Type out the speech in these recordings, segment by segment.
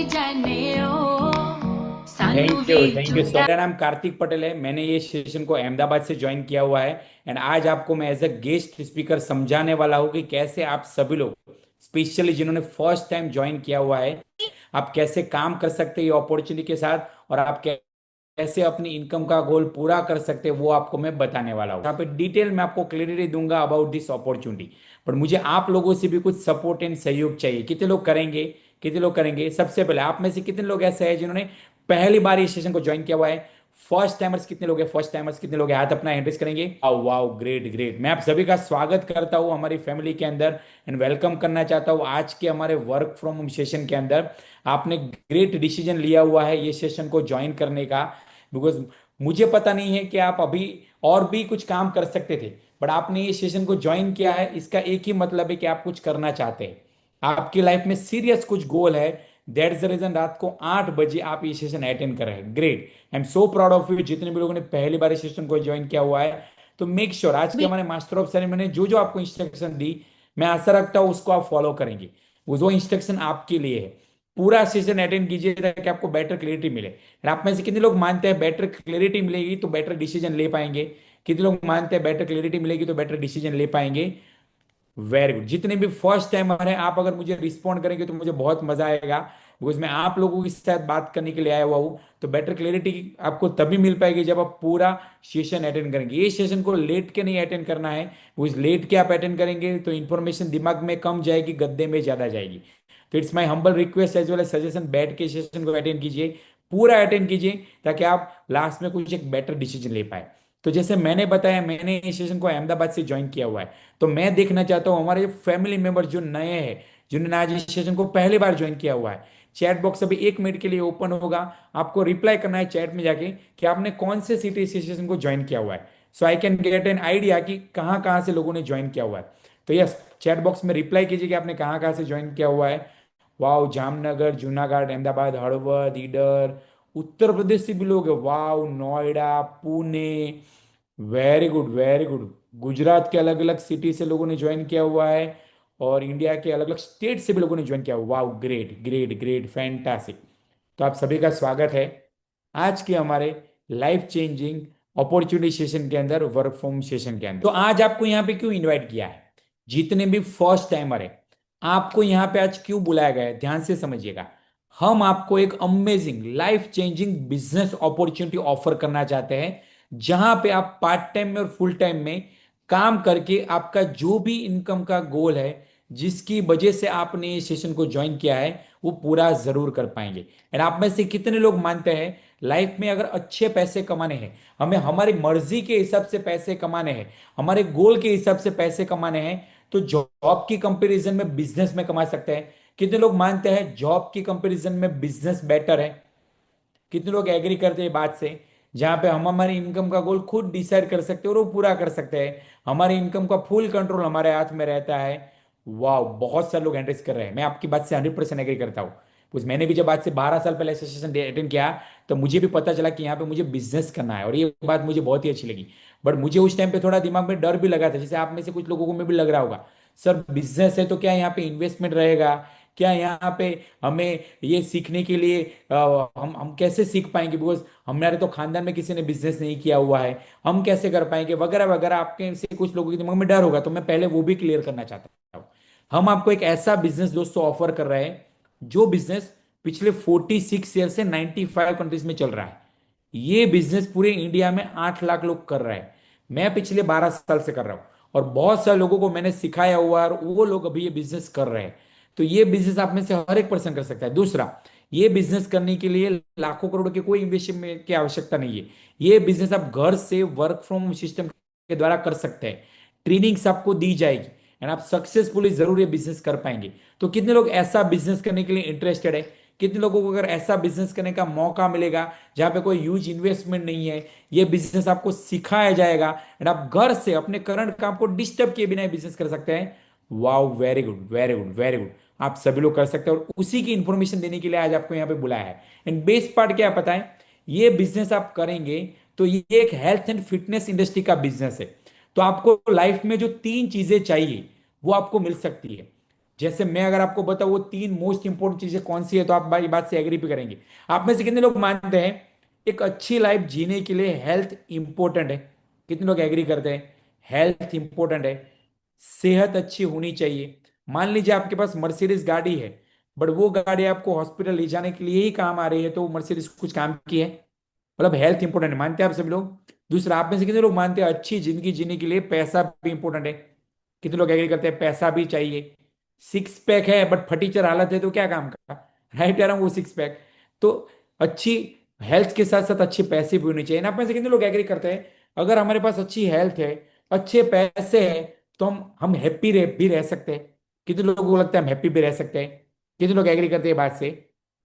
Thank you सो। मेरा नाम कार्तिक पटेल है। मैंने ये सेशन को अहमदाबाद से ज्वाइन किया हुआ है। एंड आज आपको मैं एज अ गेस्ट स्पीकर समझाने वाला हूँ कि कैसे आप सभी लोग, स्पेशली जिन्होंने फर्स्ट टाइम ज्वाइन किया हुआ है, आप कैसे काम कर सकते हैं ये अपॉर्चुनिटी के साथ, और आप कैसे अपनी इनकम का गोल पूरा कर सकते हैं वो आपको मैं बताने वाला हूँ। यहाँ पे डिटेल में आपको क्लियरिटी दूंगा अबाउट दिस अपॉर्चुनिटी। पर मुझे आप लोगों से भी कुछ सपोर्ट एंड सहयोग चाहिए। कितने लोग करेंगे? कितने लोग करेंगे? सबसे पहले आप में से कितने लोग ऐसे हैं जिन्होंने पहली बार इस सेशन को ज्वाइन किया हुआ है? फर्स्ट टाइमर्स कितने लोग हैं? फर्स्ट टाइमर्स कितने लोग हैं? हाथ अपना एड्रेस करेंगे। Wow wow, great great. मैं आप सभी का स्वागत करता हूं हमारी फैमिली के अंदर एंड वेलकम करना चाहता हूं आज के हमारे वर्क फ्रॉम होम सेशन के अंदर। आपने ग्रेट डिसीजन लिया हुआ है ये सेशन को ज्वाइन करने का, बिकॉज मुझे पता नहीं है कि आप अभी और भी कुछ काम कर सकते थे, बट आपने ये सेशन को ज्वाइन किया है। इसका एक ही मतलब है कि आप कुछ करना चाहते हैं, आपकी लाइफ में सीरियस कुछ गोल है। दैट इज द रीजन रात को 8 बजे आप ये सेशन अटेंड कर रहे हैं। Great, I am so proud of you. जितने भी लोगों ने पहली बार इस सेशन को ज्वाइन किया हुआ है, तो मेक श्योर आज के हमारे मास्टर ऑफ सेरेमनी ने जो जो आपको इंस्ट्रक्शन दी, मैं आशा रखता हूं उसको आप फॉलो करेंगे। वो इंस्ट्रक्शन आपके लिए है। पूरा सेशन अटेंड कीजिए ताकि आपको बेटर क्लैरिटी मिले। और आप में से कितने लोग मानते हैं बेटर क्लैरिटी मिलेगी तो बेटर डिसीजन ले पाएंगे? कितने लोग मानते हैं बेटर क्लैरिटी मिलेगी तो बेटर डिसीजन ले पाएंगे? Very good. जितने भी फर्स्ट टाइमर हैं, आप अगर मुझे रिस्पॉन्ड करेंगे तो मुझे बहुत मजा आएगा, बिकॉज मैं आप लोगों के साथ बात करने के लिए आया हुआ हूँ। तो बेटर क्लैरिटी आपको तभी मिल पाएगी जब आप पूरा सेशन अटेंड करेंगे। ये सेशन को लेट के नहीं अटेंड करना है, बिकॉज लेट के आप अटेंड करेंगे तो इन्फॉर्मेशन दिमाग में कम जाएगी, गद्दे में ज्यादा जाएगी। तो it's my humble request as well as suggestion, बैठ के सेशन को अटेंड कीजिए, पूरा अटेंड कीजिए, ताकि आप लास्ट में कुछ एक बेटर डिसीजन ले पाए। तो जैसे मैंने बताया, मैंने इस सेशन को अहमदाबाद से ज्वाइन किया हुआ है। तो मैं देखना चाहता हूँ हमारे फैमिली मेंबर जो नए हैं, जिन्होंने आज इस सेशन को पहली बार ज्वाइन किया हुआ है। चैट बॉक्स अभी 1 मिनट के लिए ओपन होगा। आपको रिप्लाई करना है चैट में जाके कि आपने कौन से सिटी सेशन को ज्वाइन किया हुआ है, so I can get an idea कि कहाँ कहाँ से लोगों ने ज्वाइन किया हुआ है। तो यस, चैट बॉक्स में रिप्लाई कीजिए कि आपने कहाँ कहाँ से ज्वाइन किया हुआ है। वाह, जामनगर, जूनागढ़, अहमदाबाद, हड़वद, ईडर, उत्तर प्रदेश से भी लोग हैं। वाह, Noida, Pune, very good very good. Gujarat के अलग अलग सिटी से लोगों ने ज्वाइन किया हुआ है, और इंडिया के अलग अलग स्टेट से भी लोगों ने ज्वाइन किया हुआ। वाह, ग्रेट ग्रेट ग्रेट, फैंटास्टिक। तो आप सभी का स्वागत है आज के हमारे लाइफ चेंजिंग अपॉर्चुनिटी सेशन के अंदर, वर्क फ्रॉम सेशन के अंदर। तो आज आपको यहाँ पे क्यों इनवाइट किया है? जितने भी फर्स्ट टाइमर है, आपको यहाँ पे आज क्यों बुलाया गया है, ध्यान से समझिएगा। हम आपको एक amazing life changing business opportunity offer करना चाहते हैं, जहां पे आप पार्ट टाइम में और फुल टाइम में काम करके आपका जो भी इनकम का गोल है, जिसकी वजह से आपने ये सेशन को ज्वाइन किया है, वो पूरा जरूर कर पाएंगे। एंड आप में से कितने लोग मानते हैं लाइफ में अगर अच्छे पैसे कमाने हैं, हमें हमारी मर्जी के हिसाब से पैसे कमाने हैं, हमारे गोल के हिसाब से पैसे कमाने हैं, तो जॉब की कंपैरिजन में बिजनेस में कमा सकते हैं? कितने लोग मानते हैं जॉब की कंपैरिजन में बिजनेस बेटर है? कितने लोग एग्री करते हैं बात से? जहां पे हम हमारी इनकम का गोल खुद डिसाइड कर सकते हैं और वो पूरा कर सकते हैं, हमारी इनकम का फुल कंट्रोल हमारे हाथ में रहता है। वाह, बहुत सारे लोग एंड्रेस कर रहे हैं। मैं आपकी बात से 100% एग्री करता हूँ, कुछ मैंने भी जब आज से 12 साल पहले सेशन अटेंड किया, तो मुझे भी पता चला कि यहाँ पे मुझे बिजनेस करना है, और ये बात मुझे बहुत ही अच्छी लगी। बट मुझे उस टाइम पे थोड़ा दिमाग में डर भी लगा था, जैसे आप में से कुछ लोगों को में भी लग रहा होगा, सर बिजनेस है तो क्या यहाँ पे इन्वेस्टमेंट रहेगा? क्या यहाँ पे हमें ये सीखने के लिए हम कैसे सीख पाएंगे, बिकॉज हमारे तो खानदान में किसी ने बिजनेस नहीं किया हुआ है, हम कैसे कर पाएंगे, वगैरह वगैरह। आपके से कुछ लोगों के दिमाग में डर होगा, तो मैं पहले वो भी क्लियर करना चाहता हूँ। हम आपको एक ऐसा बिजनेस दोस्तों ऑफर कर रहे हैं, जो बिजनेस पिछले 46 ईयर से 95 कंट्रीज में चल रहा है। ये बिजनेस पूरे इंडिया में 8 लाख लोग कर रहे हैं। मैं पिछले 12 साल से कर रहा हूं, और बहुत सारे लोगों को मैंने सिखाया हुआ है, और वो लोग अभी ये बिजनेस कर रहे हैं। तो ये बिजनेस आप में से हर एक पर्सन कर सकता है। दूसरा, ये बिजनेस करने के लिए लाखों करोड़ के कोई इन्वेस्टमेंट की आवश्यकता नहीं है। ये बिजनेस आप घर से वर्क फ्रॉम होम सिस्टम के द्वारा कर सकते हैं। ट्रेनिंग्स आपको दी जाएगी, एंड आप सक्सेसफुली जरूर ये बिजनेस कर पाएंगे। तो कितने लोग ऐसा बिजनेस करने के लिए इंटरेस्टेड है? कितने लोगों को अगर ऐसा बिजनेस करने का मौका मिलेगा जहां पे कोई ह्यूज इन्वेस्टमेंट नहीं है, ये बिजनेस आपको सिखाया जाएगा, एंड आप घर से अपने करंट काम को डिस्टर्ब किए बिना बिजनेस कर सकते हैं? Wow, very good very good very good. आप सभी लोग कर सकते हैं, और उसी की इंफॉर्मेशन देने के लिए आज आपको यहाँ पे बुलाया है। एंड बेस्ट पार्ट क्या है पता है? ये बिजनेस आप करेंगे तो ये एक हेल्थ एंड फिटनेस इंडस्ट्री का बिजनेस है। तो आपको लाइफ में जो 3 चीजें चाहिए वो आपको मिल सकती है। जैसे मैं अगर आपको बताऊं वो तीन मोस्ट इंपॉर्टेंट चीजें कौन सी है, तो आप भाई बात से एग्री भी करेंगे। आप में से कितने लोग मानते हैं एक अच्छी लाइफ जीने के लिए हेल्थ इंपॉर्टेंट है? कितने लोग एग्री करते हैं हेल्थ इंपॉर्टेंट है, सेहत अच्छी होनी चाहिए? मान लीजिए आपके पास मर्सिडीज गाड़ी है, बट वो गाड़ी आपको हॉस्पिटल ले जाने के लिए ही काम आ रही है, तो मर्सिडीज कुछ काम की है? मतलब हेल्थ इंपॉर्टेंट है, मानते हैं आप सभी लोग? दूसरा, आप में से कितने लोग मानते हैं अच्छी जिंदगी जीने के लिए पैसा भी इंपॉर्टेंट है? कितने लोग एग्री करते हैं पैसा भी चाहिए? सिक्स पैक है बट फटीचर हालत है तो क्या काम का? राइट यार, वो सिक्स पैक। तो अच्छी हेल्थ के साथ साथ अच्छे पैसे भी होने चाहिए ना। आप में से कितने लोग एग्री करते हैं अगर हमारे पास अच्छी हेल्थ है, अच्छे पैसे हैं, तो हम हैप्पी भी रह सकते हैं? कितने लोगों को लगता है हम हैप्पी भी रह सकते हैं? कितने लोग एग्री करते हैं बात से?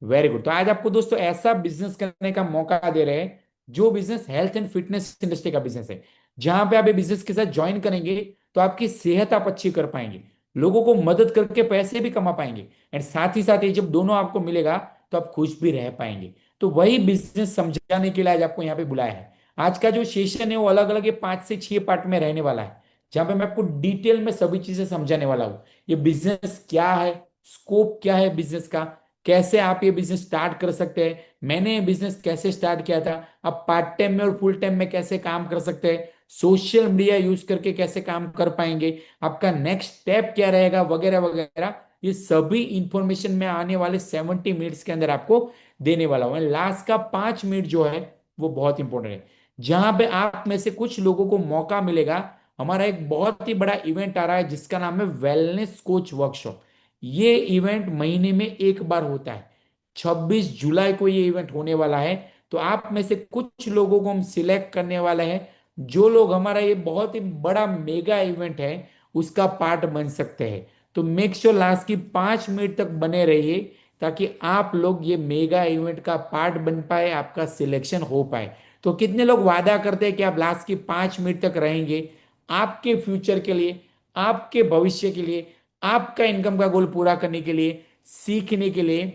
Very good. तो आज आपको दोस्तों ऐसा बिजनेस करने का मौका दे रहे हैं जो business health and fitness industry का बिजनेस है। जहां पे आप ये बिजनेस के साथ ज्वाइन करेंगे तो आपकी सेहत आप अच्छी कर पाएंगे, लोगों को मदद करके पैसे भी कमा पाएंगे, एंड साथ ही साथ ये जब दोनों आपको मिलेगा तो आप खुश भी रह पाएंगे। तो वही बिजनेस समझाने के लिए आज आपको यहाँ पे बुलाया है। आज का जो सेशन है वो अलग अलग ये 5 से 6 पार्ट में रहने वाला है, जहां पे मैं आपको डिटेल में सभी चीजें समझाने वाला हूँ। ये बिजनेस क्या है, स्कोप क्या है बिजनेस का, कैसे आप ये बिजनेस स्टार्ट कर सकते हैं, मैंने ये बिजनेस कैसे स्टार्ट किया था, आप पार्ट टाइम में और फुल टाइम में कैसे काम कर सकते हैं, सोशल मीडिया यूज करके कैसे काम कर पाएंगे, आपका नेक्स्ट स्टेप क्या रहेगा, वगैरह वगैरह। ये सभी इंफॉर्मेशन में आने वाले 70 मिनट्स के अंदर आपको देने वाला हूं। लास्ट का 5 मिनट जो है वो बहुत इंपॉर्टेंट है, जहां पे आप में से कुछ लोगों को मौका मिलेगा। हमारा एक बहुत ही बड़ा इवेंट आ रहा है जिसका नाम है वेलनेस कोच वर्कशॉप। ये इवेंट महीने में एक बार होता है, 26 जुलाई को ये इवेंट होने वाला है। तो आप में से कुछ लोगों को हम सिलेक्ट करने वाले हैं, जो लोग हमारा ये बहुत ही बड़ा मेगा इवेंट है उसका पार्ट बन सकते हैं। तो मेक श्योर लास्ट की 5 मिनट तक बने रहिए, ताकि आप लोग ये मेगा इवेंट का पार्ट बन पाए, आपका सिलेक्शन हो पाए। तो कितने लोग वादा करते हैं कि आप लास्ट की 5 मिनट तक रहेंगे, आपके फ्यूचर के लिए, आपके भविष्य के लिए, आपका इनकम का गोल पूरा करने के लिए, सीखने के लिए?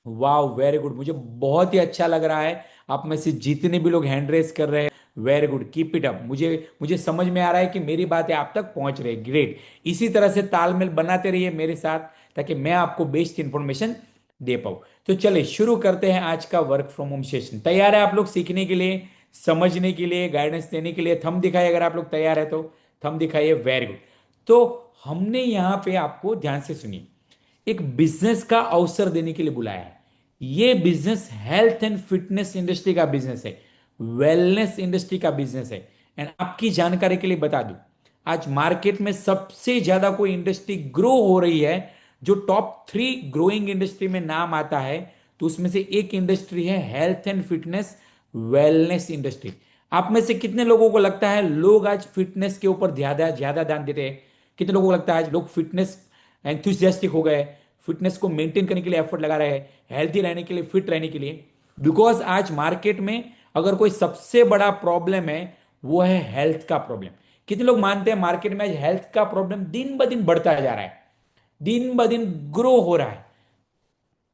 वाह, वेरी गुड, मुझे बहुत ही अच्छा लग रहा है। आप में से जितने भी लोग हैंड रेस कर रहे हैं, very good, keep it up. मुझे मुझे समझ में आ रहा है कि मेरी बातें आप तक पहुंच रही है, ग्रेट। इसी तरह से तालमेल बनाते रहिए मेरे साथ, ताकि मैं आपको बेस्ट इंफॉर्मेशन दे पाऊँ। तो चलिए शुरू करते हैं आज का वर्क फ्रॉम होम सेशन। तैयार है आप लोग सीखने के लिए, समझने के लिए, गाइडेंस देने के लिए? थंब दिखाइए अगर आप लोग तैयार है तो, थंब दिखाइए, वेरी गुड। तो हमने यहाँ पे आपको ध्यान से सुनिए, एक बिजनेस का अवसर देने के लिए बुलाया है। ये business health and fitness industry का बिजनेस है, वेलनेस इंडस्ट्री का बिजनेस है। एंड आपकी जानकारी के लिए बता दूं, आज मार्केट में सबसे ज्यादा कोई इंडस्ट्री ग्रो हो रही है, जो टॉप 3 ग्रोइंग इंडस्ट्री में नाम आता है, तो उसमें से एक इंडस्ट्री है health and fitness wellness industry. आप में से कितने लोगों को लगता है लोग आज फिटनेस के ऊपर ज्यादा ज्यादा ध्यान देते हैं? कितने लोगों को लगता है आज लोग फिटनेस एंथुसियास्टिक हो गए, फिटनेस को मेंटेन करने के लिए एफर्ट लगा रहे हैं, हेल्थी रहने के लिए, फिट रहने के लिए? बिकॉज आज मार्केट में अगर कोई सबसे बड़ा प्रॉब्लम है वो है हेल्थ का प्रॉब्लम। कितने लोग मानते हैं मार्केट में आज हेल्थ का प्रॉब्लम दिन ब दिन बढ़ता जा रहा है, दिन ब दिन ग्रो हो रहा है?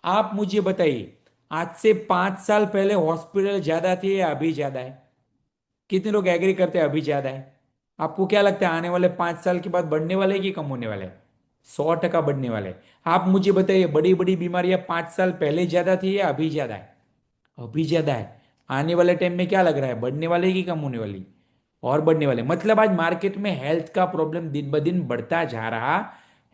आप मुझे बताइए, आज से 5 साल पहले हॉस्पिटल ज्यादा थे या अभी ज्यादा है? कितने लोग एग्री करते हैं अभी ज्यादा है? आपको क्या लगता है आने वाले 5 साल के बाद बढ़ने वाले हैं कि कम होने वाले हैं? 100% बढ़ने वाले हैं। आप मुझे बताइए, बड़ी बड़ी बीमारियां 5 साल पहले ज्यादा थी या अभी ज्यादा है? अभी ज्यादा है। आने वाले टाइम में क्या लग रहा है, बढ़ने वाले कि कम होने वाली? और बढ़ने वाले। मतलब आज मार्केट में हेल्थ का प्रॉब्लम दिन ब दिन बढ़ता जा रहा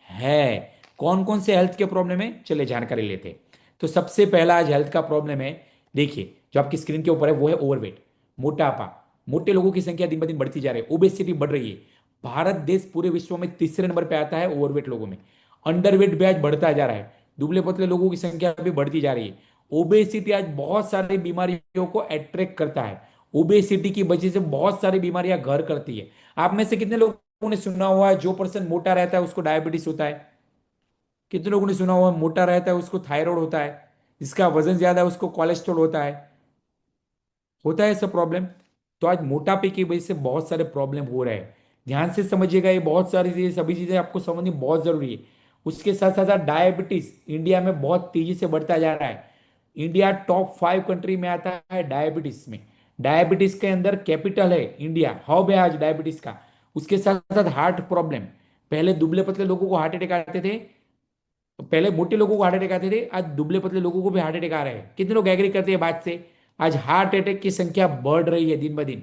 है। कौन कौन से हेल्थ के प्रॉब्लम है, चले जानकारी लेते हैं। तो सबसे पहला आज हेल्थ का प्रॉब्लम है, देखिए जो आपकी स्क्रीन के ऊपर है, वो है ओवरवेट, मोटापा। मोटे लोगों की संख्या दिन ब दिन बढ़ती जा रही है, ओबेसिटी बढ़ रही है। भारत देश पूरे विश्व में तीसरे नंबर पे आता है ओवरवेट लोगों में। अंडरवेट भी आज बढ़ता जा रहा है, दुबले पतले लोगों की संख्या भी बढ़ती जा रही है। ओबेसिटी आज बहुत सारी बीमारियों को अट्रैक्ट करता है, ओबेसिटी की वजह से बहुत सारी बीमारियां घर करती है। आप में से कितने लोगों ने सुना हुआ है जो पर्सन मोटा रहता है उसको डायबिटीज होता है? कितने लोगों ने सुना हुआ है मोटा रहता है उसको थायराइड होता है, जिसका वजन ज्यादा है उसको कोलेस्ट्रॉल होता है सब प्रॉब्लम? तो आज मोटापे की वजह से बहुत सारे प्रॉब्लम हो रहे हैं। ध्यान से समझिएगा, ये बहुत सारी चीजें, सभी चीजें आपको समझनी बहुत जरूरी है। उसके साथ साथ डायबिटीज इंडिया में बहुत तेजी से बढ़ता जा रहा है। इंडिया टॉप 5 कंट्री में आता है डायबिटीज में। डायबिटीज के अंदर कैपिटल है इंडिया, हब है आज डायबिटीज का। उसके साथ साथ हार्ट प्रॉब्लम, पहले दुबले पतले लोगों को हार्ट अटैक आते थे, तो पहले मोटे लोगों को हार्ट अटैक आते थे, आज दुबले पतले लोगों को भी हार्ट अटैक आ रहे हैं। कितने लोग एग्री करते हैं बात से? आज हार्ट अटैक की संख्या बढ़ रही है दिन ब दिन।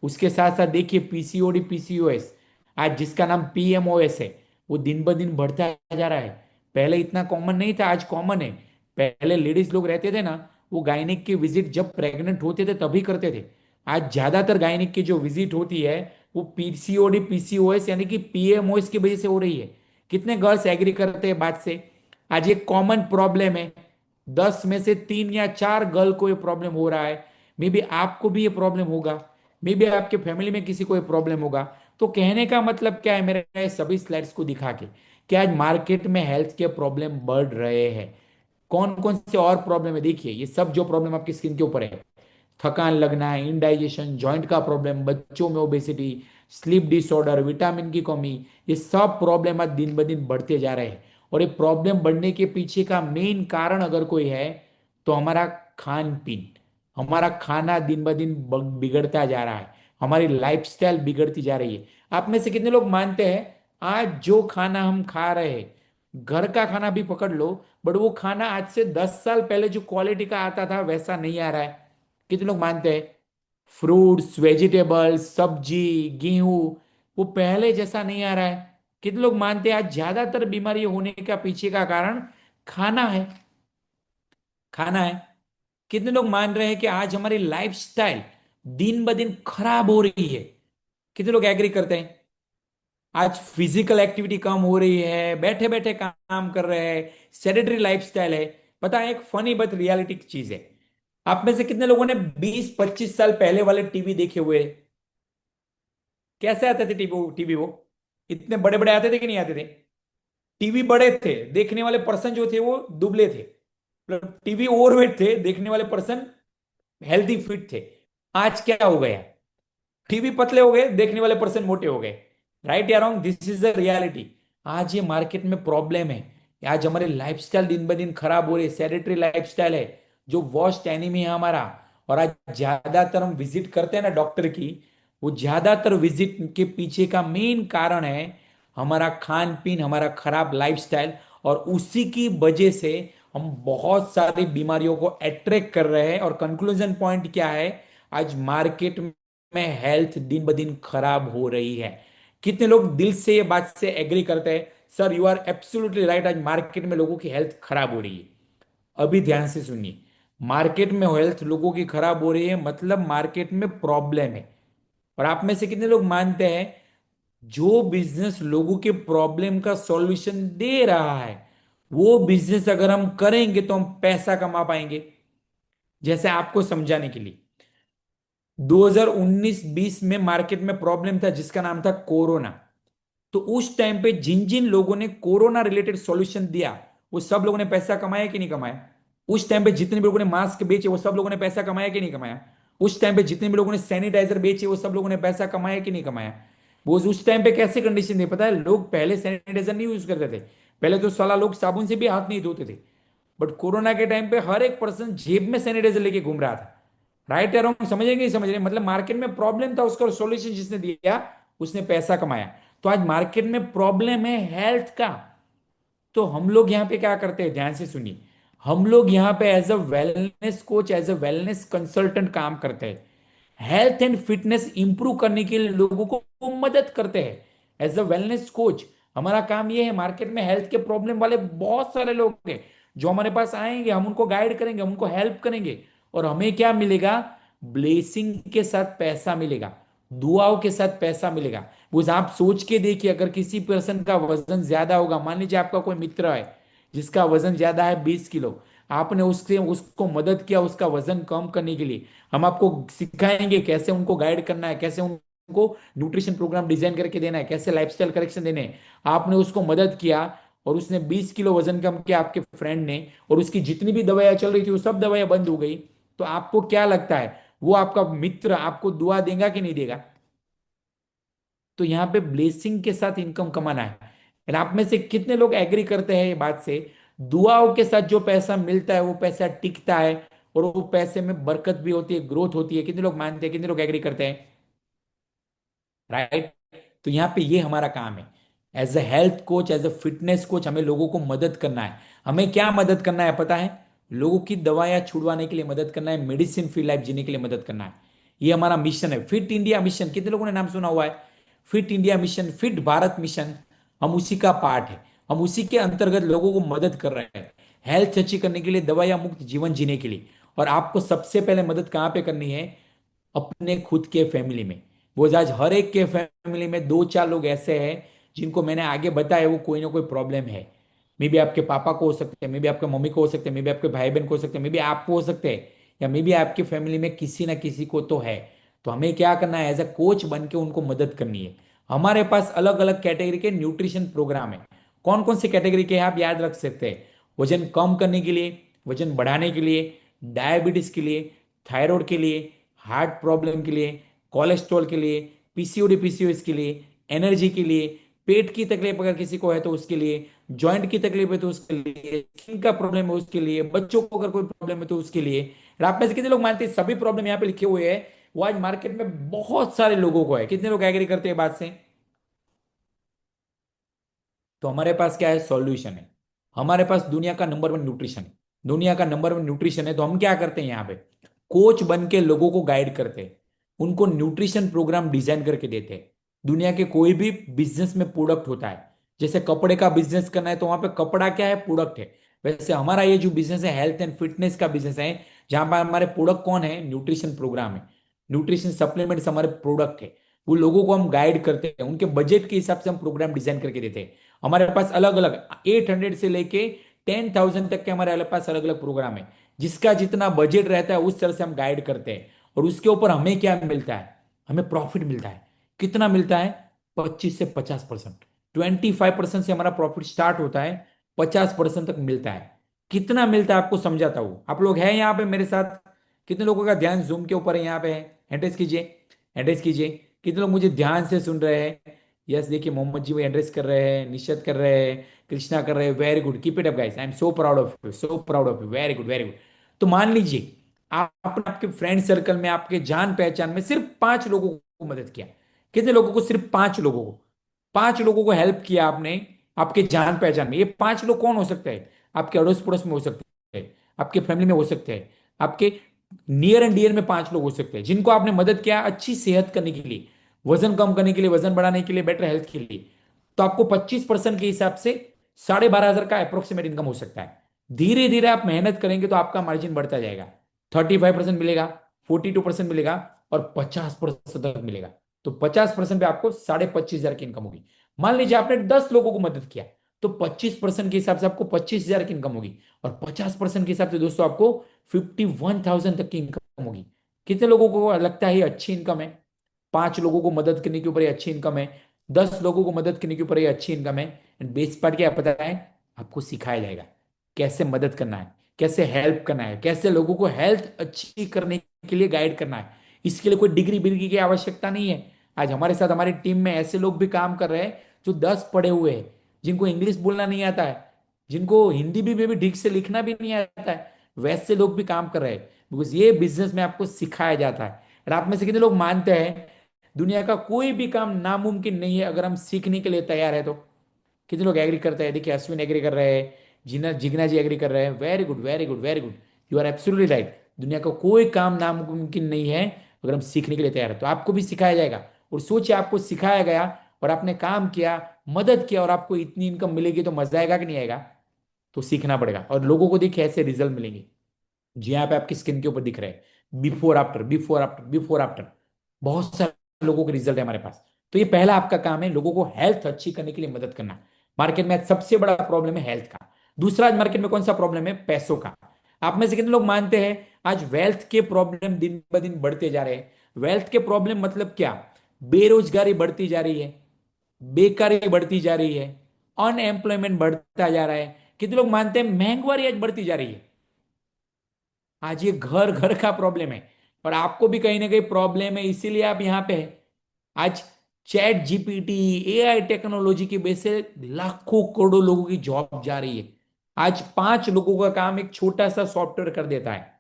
उसके साथ साथ देखिए पीसीओडी पीसीओएस, आज जिसका नाम पीएमओएस है, वो दिन ब दिन बढ़ता जा रहा है। पहले इतना कॉमन नहीं था, आज कॉमन है। पहले लेडीज लोग रहते थे ना, वो गायनिक की विजिट जब प्रेग्नेंट होते थे तभी करते थे। आज ज्यादातर गायनिक की जो विजिट होती है वो पीसीओडी पीसीओएस यानी कि पीएमओएस की वजह से हो रही है। कितने गर्ल्स एग्री करते हैं बात से? आज ये कॉमन प्रॉब्लम है। 10 में से 3 या 4 गर्ल को ये प्रॉब्लम हो रहा है। मे बी आपको भी ये प्रॉब्लम होगा, मे बी आपके फैमिली में किसी को ये प्रॉब्लम होगा। तो कहने का मतलब क्या है मेरे ये सभी स्लाइड्स को दिखा के, कि आज मार्केट में हेल्थ के प्रॉब्लम बढ़ रहे हैं। कौन कौन से और प्रॉब्लम है देखिए, ये सब जो प्रॉब्लम आपकी स्किन के ऊपर है, थकान लगना है, इंडाइजेशन, जॉइंट का प्रॉब्लम, बच्चों में ओबेसिटी, स्लीप डिसऑर्डर, विटामिन की कमी, ये सब प्रॉब्लम आज दिन ब दिन बढ़ते जा रहे हैं। और ये प्रॉब्लम बढ़ने के पीछे का मेन कारण अगर कोई है तो हमारा खान पीन, हमारा खाना दिन ब दिन बिगड़ता जा रहा है, हमारी लाइफस्टाइल बिगड़ती जा रही है। आप में से कितने लोग मानते हैं आज जो खाना हम खा रहे हैं, घर का खाना भी पकड़ लो, बट वो खाना आज से 10 साल पहले जो क्वालिटी का आता था वैसा नहीं आ रहा है? कितने लोग मानते हैं? फ्रूट्स, वेजिटेबल्स, सब्जी, गेहूं, वो पहले जैसा नहीं आ रहा है। कितने लोग मानते हैं आज ज्यादातर बीमारी होने का पीछे का कारण खाना है? खाना है। कितने लोग मान रहे हैं कि आज हमारी लाइफस्टाइल दिन ब दिन खराब हो रही है? कितने लोग एग्री करते हैं? आज फिजिकल एक्टिविटी कम हो रही है, बैठे बैठे काम कर रहे हैं, सेडेटरी लाइफस्टाइल है। पता है एक फनी बट रियलिटी चीज है, आप में से कितने लोगों ने 20-25 साल पहले वाले टीवी देखे हुए हैं? कैसे आते थे टीवी? टीवी वो इतने बड़े बड़े आते थे कि नहीं आते थे? टीवी बड़े थे, देखने वाले पर्सन जो थे वो दुबले थे, मतलब टीवी ओवरवेट थे, देखने वाले पर्सन हेल्दी फिट थे। आज क्या हो गया? टीवी पतले हो गए, देखने वाले पर्सन मोटे हो गए। राइट या wrong, this is the reality. आज ये मार्केट में प्रॉब्लम है। आज हमारी लाइफस्टाइल दिन ब दिन खराब हो रही है, सेडेटरी लाइफस्टाइल है, जो वॉस्ट एनिमी है हमारा। और आज ज्यादातर हम विजिट करते हैं ना डॉक्टर की, वो ज्यादातर विजिट के पीछे का मेन कारण है हमारा खान पीन, हमारा खराब लाइफस्टाइल। और उसी की वजह से हम बहुत सारी बीमारियों को अट्रैक्ट कर रहे हैं। और कंक्लूजन पॉइंट क्या है? आज मार्केट में हेल्थ दिन ब दिन खराब हो रही है। कितने लोग दिल से ये बात से एग्री करते हैं? Sir you are absolutely right, आज मार्केट में लोगों की हेल्थ खराब हो रही है। अभी ध्यान से सुनिए, मार्केट में हेल्थ लोगों की खराब हो रही है मतलब मार्केट में प्रॉब्लम है। और आप में से कितने लोग मानते हैं जो बिजनेस लोगों के प्रॉब्लम का सॉल्यूशन दे रहा है, वो बिजनेस अगर हम करेंगे तो हम पैसा कमा पाएंगे? जैसे आपको समझाने के लिए, 2019-20 में मार्केट में प्रॉब्लम था जिसका नाम था कोरोना। तो उस टाइम पे जिन जिन लोगों ने कोरोना रिलेटेड सॉल्यूशन दिया, वो सब लोगों ने पैसा कमाया कि नहीं कमाया? उस टाइम पे जितने भी लोगों ने मास्क बेचे वो सब लोगों ने पैसा कमाया कि नहीं कमाया? उस टाइम पे जितने भी लोगों ने सैनिटाइजर बेचे वो सब लोगों ने पैसा कमाया कि नहीं कमाया? वो उस टाइम पे कैसे कंडीशन थी पता है? लोग पहले सैनिटाइजर नहीं यूज करते थे, पहले तो साला लोग साबुन से भी हाथ नहीं धोते थे। बट कोरोना के टाइम पे हर एक पर्सन जेब में सैनिटाइजर लेके घूम रहा था। राइट या रॉन्ग, समझ रहे कि नहीं समझ रहे? मतलब मार्केट में प्रॉब्लम था, उसका सॉल्यूशन जिसने दिया उसने पैसा कमाया। तो आज मार्केट में प्रॉब्लम है हेल्थ का। तो हम लोग यहाँ पे क्या करते हैं, ध्यान से सुनिए, हम लोग यहाँ पे as a wellness coach, as a wellness consultant काम करते हैं। हेल्थ एंड फिटनेस इंप्रूव करने के लिए लोगों को मदद करते हैं एज अ वेलनेस कोच। हमारा काम ये है, मार्केट में हेल्थ के प्रॉब्लम वाले बहुत सारे लोग हैं जो हमारे पास आएंगे, हम उनको गाइड करेंगे, हम उनको हेल्प करेंगे। और हमें क्या मिलेगा? ब्लेसिंग के साथ पैसा मिलेगा, दुआओं के साथ पैसा मिलेगा। वो आप सोच के देखिए, अगर किसी पर्सन का वजन ज्यादा होगा, मान लीजिए आपका कोई मित्र है जिसका वजन ज्यादा है 20 किलो, आपने उससे उसको मदद किया उसका वजन कम करने के लिए, हम आपको सिखाएंगे कैसे उनको गाइड करना है, कैसे उनको न्यूट्रिशन प्रोग्राम डिजाइन करके देना है, कैसे लाइफस्टाइल करेक्शन देने हैं। आपने उसको मदद किया और उसने 20 किलो वजन कम किया आपके फ्रेंड ने, और उसकी जितनी भी दवाइयां चल रही थी वो सब दवाइयां बंद हो गई। तो आपको क्या लगता है, वो आपका मित्र आपको दुआ देगा कि नहीं देगा? तो यहाँ पे ब्लेसिंग के साथ इनकम कमाना है। और आप में से कितने लोग एग्री करते हैं ये बात से? दुआओं के साथ जो पैसा मिलता है वो पैसा टिकता है, और वो पैसे में बरकत भी होती है, ग्रोथ होती है। कितने लोग मानते हैं, कितने लोग एग्री करते हैं? राइट। तो यहाँ पे ये हमारा काम है। As a health coach, as a fitness coach, हमें लोगों को मदद करना है। हमें क्या मदद करना है पता है? लोगों की दवाइयां छुड़वाने के लिए मदद करना है, मेडिसिन फ्री लाइफ जीने के लिए मदद करना है। ये हमारा मिशन है, फिट इंडिया मिशन। कितने लोगों ने नाम सुना हुआ है? Fit India mission, fit Bharat mission, हम उसी का पार्ट है। हम उसी के अंतर्गत लोगों को मदद कर रहे हैं, हेल्थ अच्छी करने के लिए, दवाइयां मुक्त जीवन जीने के लिए। और आपको सबसे पहले मदद कहाँ पे करनी है? अपने खुद के फैमिली में। वो आज हर एक के फैमिली में दो चार लोग ऐसे हैं जिनको मैंने आगे बताया वो कोई ना कोई प्रॉब्लम है। मे बी आपके पापा को हो सकते हैं, मे बी आपके मम्मी को हो सकते हैं, मे बी आपके भाई बहन को हो सकते हैं, मे बी आपको हो सकते हैं, या मे बी आपकी फैमिली में किसी ना किसी को तो है। तो हमें क्या करना है? एज अ कोच बन के उनको मदद करनी है। हमारे पास अलग अलग कैटेगरी के न्यूट्रिशन प्रोग्राम है। कौन कौन से कैटेगरी के हैं आप याद रख सकते हैं? वजन कम करने के लिए, वजन बढ़ाने के लिए, डायबिटीज के लिए, थायराइड के लिए, हार्ट प्रॉब्लम के लिए, कोलेस्ट्रॉल के लिए, पीसीओडी पीसीओएस के लिए, एनर्जी के लिए, पेट की तकलीफ अगर किसी को है तो उसके लिए, जॉइंट की तकलीफ है तो उसके लिए, स्किन का प्रॉब्लम है उसके लिए, बच्चों को अगर कोई प्रॉब्लम है तो उसके लिए। और आप में से कितने लोग मानते हैं सभी प्रॉब्लम यहाँ पे लिखे हुए हैं वो आज मार्केट में बहुत सारे लोगों को है? कितने लोग एग्री करते हैं बात से? तो हमारे पास क्या है? सॉल्यूशन है। हमारे पास दुनिया का नंबर वन न्यूट्रिशन है। दुनिया का नंबर वन न्यूट्रिशन है, तो हम क्या करते हैं यहाँ पे? कोच बन के लोगों को गाइड करते हैं, उनको न्यूट्रिशन प्रोग्राम डिजाइन करके देते हैं। दुनिया के कोई भी बिजनेस में प्रोडक्ट होता है, जैसे कपड़े का बिजनेस करना है तो वहां पे कपड़ा क्या है? प्रोडक्ट है। वैसे हमारा ये जो बिजनेस है हेल्थ एंड फिटनेस का बिजनेस है, जहां पर हमारे प्रोडक्ट कौन है? न्यूट्रिशन प्रोग्राम है। न्यूट्रिशन सप्लीमेंट्स हमारे प्रोडक्ट है। वो लोगों को हम गाइड करते हैं, उनके बजट के हिसाब से हम प्रोग्राम डिजाइन करके देते हैं। हमारे पास अलग अलग 800 से लेके 10,000 तक के हमारे पास अलग अलग प्रोग्राम है। जिसका जितना बजट रहता है उस तरह से हम गाइड करते हैं। और उसके ऊपर हमें क्या मिलता है? हमें प्रॉफिट मिलता है। कितना मिलता है? 25 से 50%। 25% से हमारा प्रॉफिट स्टार्ट होता है, 50% तक मिलता है। कितना मिलता है आपको समझाता हूं। आप लोग हैं यहाँ पे मेरे साथ? कितने लोगों का ध्यान जूम के ऊपर है यहाँ पे? है एड्रेस कीजिए, एड्रेस कीजिए। कितने लोग मुझे ध्यान से सुन रहे हैं? यस, देखिए मोहम्मद जी वो एड्रेस कर रहे हैं, निशत कर रहे हैं, कृष्णा कर रहे हैं। Very good, keep it up guys, I am so proud of you, so proud of you, very good very good. तो मान लीजिए आप आपके फ्रेंड सर्कल में, आपके जान पहचान में सिर्फ 5 लोगों को मदद किया। कितने लोगों को? सिर्फ 5 लोगों को। 5 लोगों को हेल्प किया आपने आपके जान पहचान में। ये 5 लोग कौन हो सकते हैं? आपके अड़ोस पड़ोस में हो सकते हैं, आपके फैमिली में हो सकते हैं, आपके नियर एंड डियर में 5 लोग हो सकते हैं जिनको आपने मदद किया अच्छी सेहत करने के लिए, वजन कम करने के लिए, वजन बढ़ाने के लिए, बेटर हेल्थ के लिए। तो आपको 25% के हिसाब से 12,500 का अप्रोक्सीमेट इनकम हो सकता है। धीरे धीरे आप मेहनत करेंगे तो आपका मार्जिन बढ़ता जाएगा। 35% मिलेगा, 42% मिलेगा, और 50% तक मिलेगा। तो 50% पे आपको 25,500 की इनकम होगी। मान लीजिए आपने 10 लोगों को मदद किया, तो 25% के हिसाब से आपको 25,000 की इनकम होगी। और 50% के हिसाब से दोस्तों आपको 51,000 तक की इनकम होगी। कितने लोगों को लगता है ये अच्छी इनकम है? 5 लोगों को मदद करने के ऊपर ये अच्छी इनकम है, 10 लोगों को मदद करने के ऊपर ये अच्छी इनकम है। एंड बेस्ट पार्ट क्या है पता है? आपको सिखाया जाएगा कैसे मदद करना है, कैसे हेल्प करना है, कैसे लोगों को हेल्थ अच्छी करने के लिए गाइड करना है। इसके लिए कोई डिग्री बिग्री की आवश्यकता नहीं है। आज हमारे साथ हमारी टीम में ऐसे लोग भी काम कर रहे हैं जो 10 पढ़े हुए हैं, जिनको इंग्लिश बोलना नहीं आता है, जिनको हिंदी भी ठीक से लिखना भी नहीं आता है। वैसे लोग भी काम कर रहे हैं, बिकॉज ये बिजनेस में आपको सिखाया जाता है। और आप में से कितने लोग मानते हैं दुनिया का कोई भी काम नामुमकिन नहीं है अगर हम सीखने के लिए तैयार है तो? कितने लोग एग्री करते हैं? देखिए अश्विन एग्री कर रहे हैं, जिना जिग्ना जी एग्री कर रहे हैं। Very good very good very good, you are absolutely right. दुनिया का कोई काम नामुमकिन नहीं है अगर हम सीखने के लिए तैयार है। तो आपको भी सिखाया जाएगा। और सोचिए आपको सिखाया गया और आपने काम किया, मदद किया, और आपको इतनी इनकम मिलेगी तो मजा आएगा कि नहीं आएगा? तो सीखना पड़ेगा। और लोगों को देखिए ऐसे रिजल्ट मिलेंगे जी, यहाँ पे आपकी स्किन के ऊपर दिख रहे हैं before after, before after, before after. बहुत सारे लोगों के रिजल्ट है हमारे पास। तो ये पहला आपका काम है, लोगों को हेल्थ अच्छी करने के लिए मदद करना। मार्केट में आज सबसे बड़ा प्रॉब्लम है हेल्थ का। दूसरा आज मार्केट में कौन सा प्रॉब्लम है? पैसों का। आप में से कितने लोग मानते हैं आज वेल्थ के प्रॉब्लम दिन ब दिन बढ़ते जा रहे हैं? वेल्थ के प्रॉब्लम मतलब क्या? बेरोजगारी बढ़ती जा रही है, बेकारी बढ़ती जा रही है, अनएम्प्लॉयमेंट बढ़ता जा रहा है। कितने लोग मानते हैं महंगाई आज बढ़ती जा रही है? आज ये घर घर का प्रॉब्लम है। और आपको भी कहीं ना कहीं प्रॉब्लम है, इसीलिए आप यहाँ पे हैं। आज चैट जीपीटी, एआई टेक्नोलॉजी की वजह से लाखों करोड़ों लोगों की जॉब जा रही है। आज 5 लोगों का काम एक छोटा सा सॉफ्टवेयर कर देता है।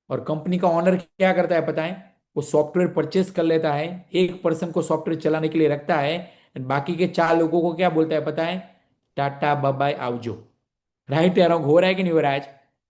और कंपनी का ऑनर क्या करता है पता है? वो सॉफ्टवेयर परचेस कर लेता है, एक पर्सन को सॉफ्टवेयर चलाने के लिए रखता है, बाकी के चार लोगों को क्या बोलता है पता है? टाटा बाय बाय आवजो। राइट या रॉन्ग? हो रहा है कि नहीं हो रहा है आज?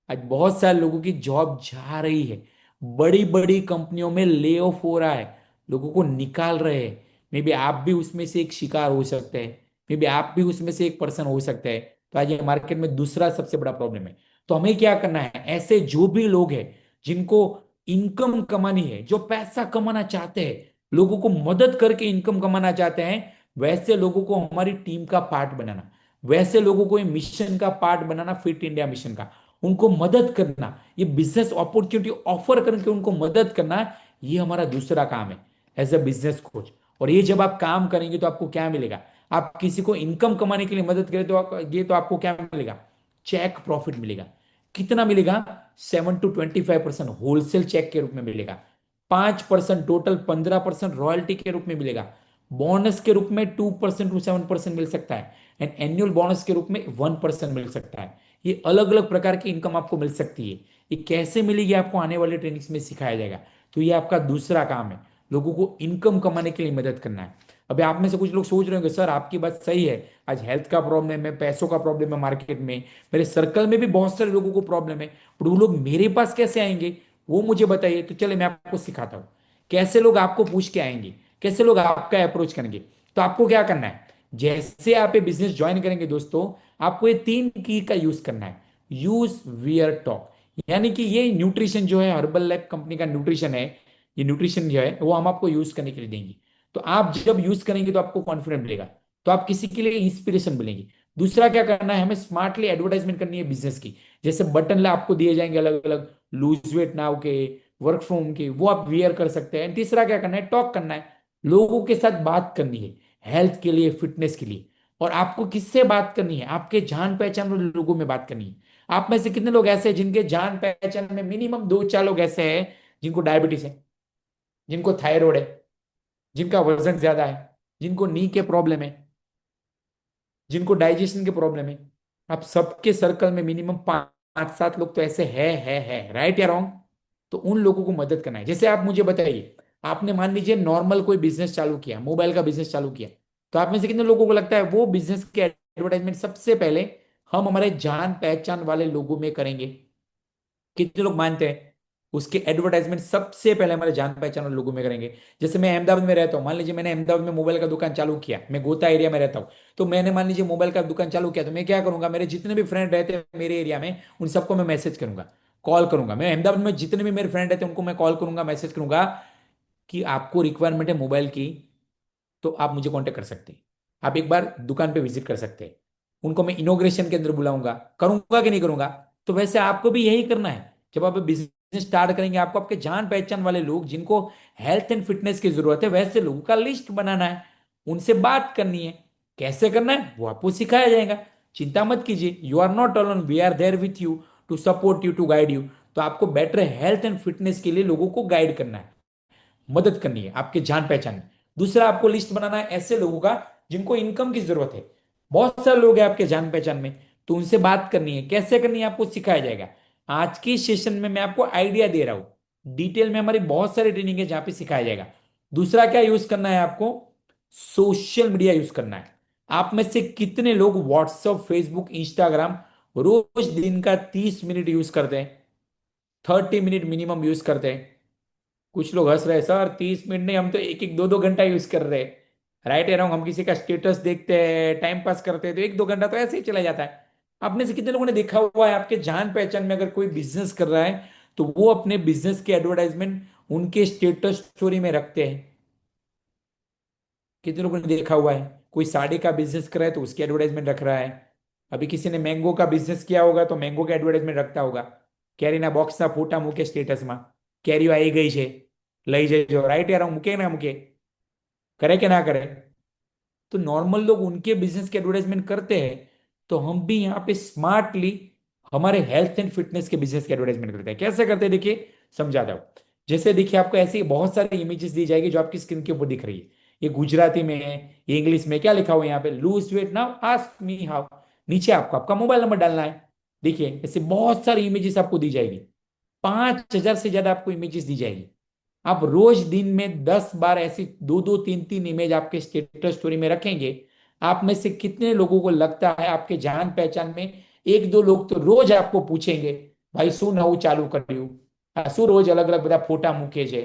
आज बहुत सारे लोगों की जॉब जा रही है। बड़ी बड़ी कंपनियों में ले ऑफ हो रहा है। लोगों को निकाल रहे हैं। मे बी आप भी उसमें से एक शिकार हो सकते हैं। मे बी आप भी उसमें से एक पर्सन हो सकते हैं। तो आज ये मार्केट में दूसरा सबसे बड़ा प्रॉब्लम है। तो हमें क्या करना है? ऐसे जो भी लोग हैं जिनको इनकम कमानी है, जो पैसा कमाना चाहते हैं, लोगों को मदद करके इनकम कमाना चाहते हैं, वैसे लोगों को हमारी टीम का पार्ट बनाना, वैसे लोगों को ये मिशन का पार्ट बनाना, फिट इंडिया मिशन का, उनको मदद करना, ये बिजनेस अपॉर्चुनिटी ऑफर करके उनको मदद करना, ये हमारा दूसरा काम है एज अ बिजनेस कोच। और ये जब आप काम करेंगे तो आपको क्या मिलेगा? आप किसी को इनकम कमाने के लिए मदद करें तो ये तो आपको क्या मिलेगा? चेक प्रॉफिट मिलेगा। कितना मिलेगा? 7 to 25% होलसेल चेक के रूप में मिलेगा। 5% टोटल, 15% रॉयल्टी के रूप में मिलेगा। बोनस के रूप में 2% to 7% मिल सकता है। एंड एनुअल बोनस के रूप में 1% मिल सकता है। ये अलग अलग प्रकार की इनकम आपको मिल सकती है। ये कैसे मिलेगी आपको आने वाले ट्रेनिंग्स में सिखाया जाएगा। तो ये आपका दूसरा काम है, लोगों को इनकम कमाने के लिए मदद करना है। अभी आप में से कुछ लोग सोच रहे होंगे सर आपकी बात सही है, आज हेल्थ का प्रॉब्लम है, पैसों का प्रॉब्लम है मार्केट में, मेरे सर्कल में भी बहुत सारे लोगों को प्रॉब्लम है, पर वो लोग मेरे पास कैसे आएंगे? वो मुझे बताइए। तो चले मैं आपको सिखाता हूँ कैसे लोग आपको पूछ के आएंगे, कैसे लोग आपका अप्रोच करेंगे। तो आपको क्या करना है? जैसे आप ये बिजनेस ज्वाइन करेंगे दोस्तों, आपको ये 3 की का यूज करना है। Use wear talk. यानी कि ये न्यूट्रिशन जो है, हर्बल लैब कंपनी का न्यूट्रिशन है, ये न्यूट्रिशन जो है वो हम आपको यूज करने के लिए देंगे। तो आप जब यूज करेंगे तो आपको कॉन्फिडेंट मिलेगा, तो आप किसी के लिए इंस्पिरेशन मिलेंगी। दूसरा क्या करना है? हमें स्मार्टली एडवर्टाइजमेंट करनी है बिजनेस की। जैसे बटन ला आपको दिए जाएंगे अलग अलग, लूज वेट नाउ के, वर्क फ्रॉम के, वो आप वियर कर सकते हैं। तीसरा क्या करना है? टॉक करना है, लोगों के साथ बात करनी है, हेल्थ के लिए, फिटनेस के लिए। और आपको किससे बात करनी है? आपके जान पहचान वाले लोगों में बात करनी है। आप में से कितने लोग ऐसे हैं जिनके जान पहचान में मिनिमम 2 4 लोग ऐसे हैं जिनको डायबिटीज है, जिनको थायराइड है, जिनका वजन ज्यादा है, जिनको नी के प्रॉब्लम है, जिनको डाइजेशन के प्रॉब्लम है? आप सबके सर्कल में मिनिमम 5 7 लोग तो ऐसे है, राइट या रॉन्ग? तो उन लोगों को मदद करना है। जैसे आप मुझे बताइए, आपने मान लीजिए नॉर्मल कोई बिजनेस चालू किया, मोबाइल का बिजनेस चालू किया, तो आप में से कितने लोगों को लगता है वो बिजनेस के एडवर्टाइजमेंट सबसे पहले हम हमारे जान पहचान वाले लोगों में करेंगे? कितने लोग मानते हैं उसके एडवर्टाइजमेंट सबसे पहले हमारे जान पहचान वाले लोगों में करेंगे? जैसे मैं अहमदाबाद में रहता हूँ, मान लीजिए मैंने अहमदाबाद में मोबाइल का दुकान चालू किया, मैं गोता एरिया में रहता हूँ। तो मैंने मान लीजिए मोबाइल का दुकान चालू किया, तो मैं क्या करूंगा? मेरे जितने भी फ्रेंड रहते हैं मेरे एरिया में, उन सबको मैं मैसेज करूंगा, कॉल करूंगा। मैं अहमदाबाद में जितने भी मेरे फ्रेंड रहते हैं उनको मैं कॉल करूंगा, मैसेज करूंगा कि आपको रिक्वायरमेंट है मोबाइल की, तो आप मुझे कांटेक्ट कर सकते हैं, आप एक बार दुकान पे विजिट कर सकते हैं। उनको मैं इनोग्रेशन के अंदर बुलाऊंगा, करूंगा कि नहीं करूंगा? तो वैसे आपको भी यही करना है। जब आप बिजनेस स्टार्ट करेंगे, आपको आपके जान पहचान वाले लोग जिनको हेल्थ एंड फिटनेस की जरूरत है, वैसे लोगों का लिस्ट बनाना है, उनसे बात करनी है। कैसे करना है वो आपको सिखाया जाएगा। चिंता मत कीजिए, you are not alone, we are there with you to support you, to guide you. तो आपको बेटर हेल्थ एंड फिटनेस के लिए लोगों को गाइड करना है, मदद करनी है आपके जान पहचान में। दूसरा, आपको लिस्ट बनाना है ऐसे लोगों का जिनको इनकम की जरूरत है। बहुत सारे लोग हैं आपके जान पहचान में, तो उनसे बात करनी है। कैसे करनी है आपको सिखाया जाएगा। आज के सेशन में मैं आपको आइडिया दे रहा हूं, डिटेल में हमारी बहुत सारी ट्रेनिंग है जहां पे सिखाया जाएगा। दूसरा क्या यूज करना है आपको? सोशल मीडिया यूज करना है। आप में से कितने लोग व्हाट्सएप, फेसबुक, इंस्टाग्राम रोज दिन का 30 मिनट यूज करते हैं? 30 मिनट मिनिमम यूज करते हैं। कुछ लोग हंस रहे हैं, सर 30 मिनट नहीं, हम तो एक एक दो दो घंटा यूज कर रहे हैं। राइट या रॉन्ग? हम किसी का स्टेटस देखते हैं, टाइम पास करते हैं, तो 1 2 घंटा तो ऐसे ही चला जाता है। आपने से कितने लोगों ने देखा हुआ है आपके जान पहचान में अगर कोई बिजनेस कर रहा है तो वो अपने बिजनेस के एडवर्टाइजमेंट उनके स्टेटस स्टोरी में रखते हैं? कितने लोगों ने देखा हुआ है? कोई साड़ी का बिजनेस कर रहा है तो उसकी एडवर्टाइजमेंट रख रहा है। अभी किसी ने मैंगो का बिजनेस किया होगा तो मैंगो का एडवर्टाइजमेंट रखता होगा। કેરીના બોક્સના ફોટા મૂકે સ્ટેટસમાં, કેરીઓ આવી ગઈ છે, લઈ જજો। રાઈટ યાર, મૂકે ના મૂકે? करे कि ना करे? तो नॉर्मल लोग उनके बिजनेस के एडवर्टाइजमेंट करते हैं, तो हम भी यहाँ पे स्मार्टली हमारे हेल्थ एंड फिटनेस के बिजनेस के एडवर्टाइजमेंट करते हैं। कैसे करते हैं देखिए, समझाता हूँ। जैसे देखिए, आपको ऐसी बहुत सारी इमेजेस दी जाएगी जो आपकी स्क्रीन के ऊपर दिख रही है। ये गुजराती में है, ये इंग्लिश में, क्या लिखा हुआ है यहाँ पे? Lose weight now ask me how. नीचे आपको आपका मोबाइल नंबर डालना है। देखिए, ऐसे बहुत सारी इमेजेस आपको दी जाएगी। 5,000 से ज्यादा आपको इमेजेस दी जाएगी। आप रोज दिन में 10 बार ऐसी दो दो तीन तीन इमेज आपके स्टेटस स्टोरी में रखेंगे, आप में से कितने लोगों को लगता है आपके जान पहचान में एक दो लोग तो रोज आपको पूछेंगे, भाई શું નવું ચાલુ કર્યું, શું રોજ અલગ અલગ બધા ફોટા મૂકે છે?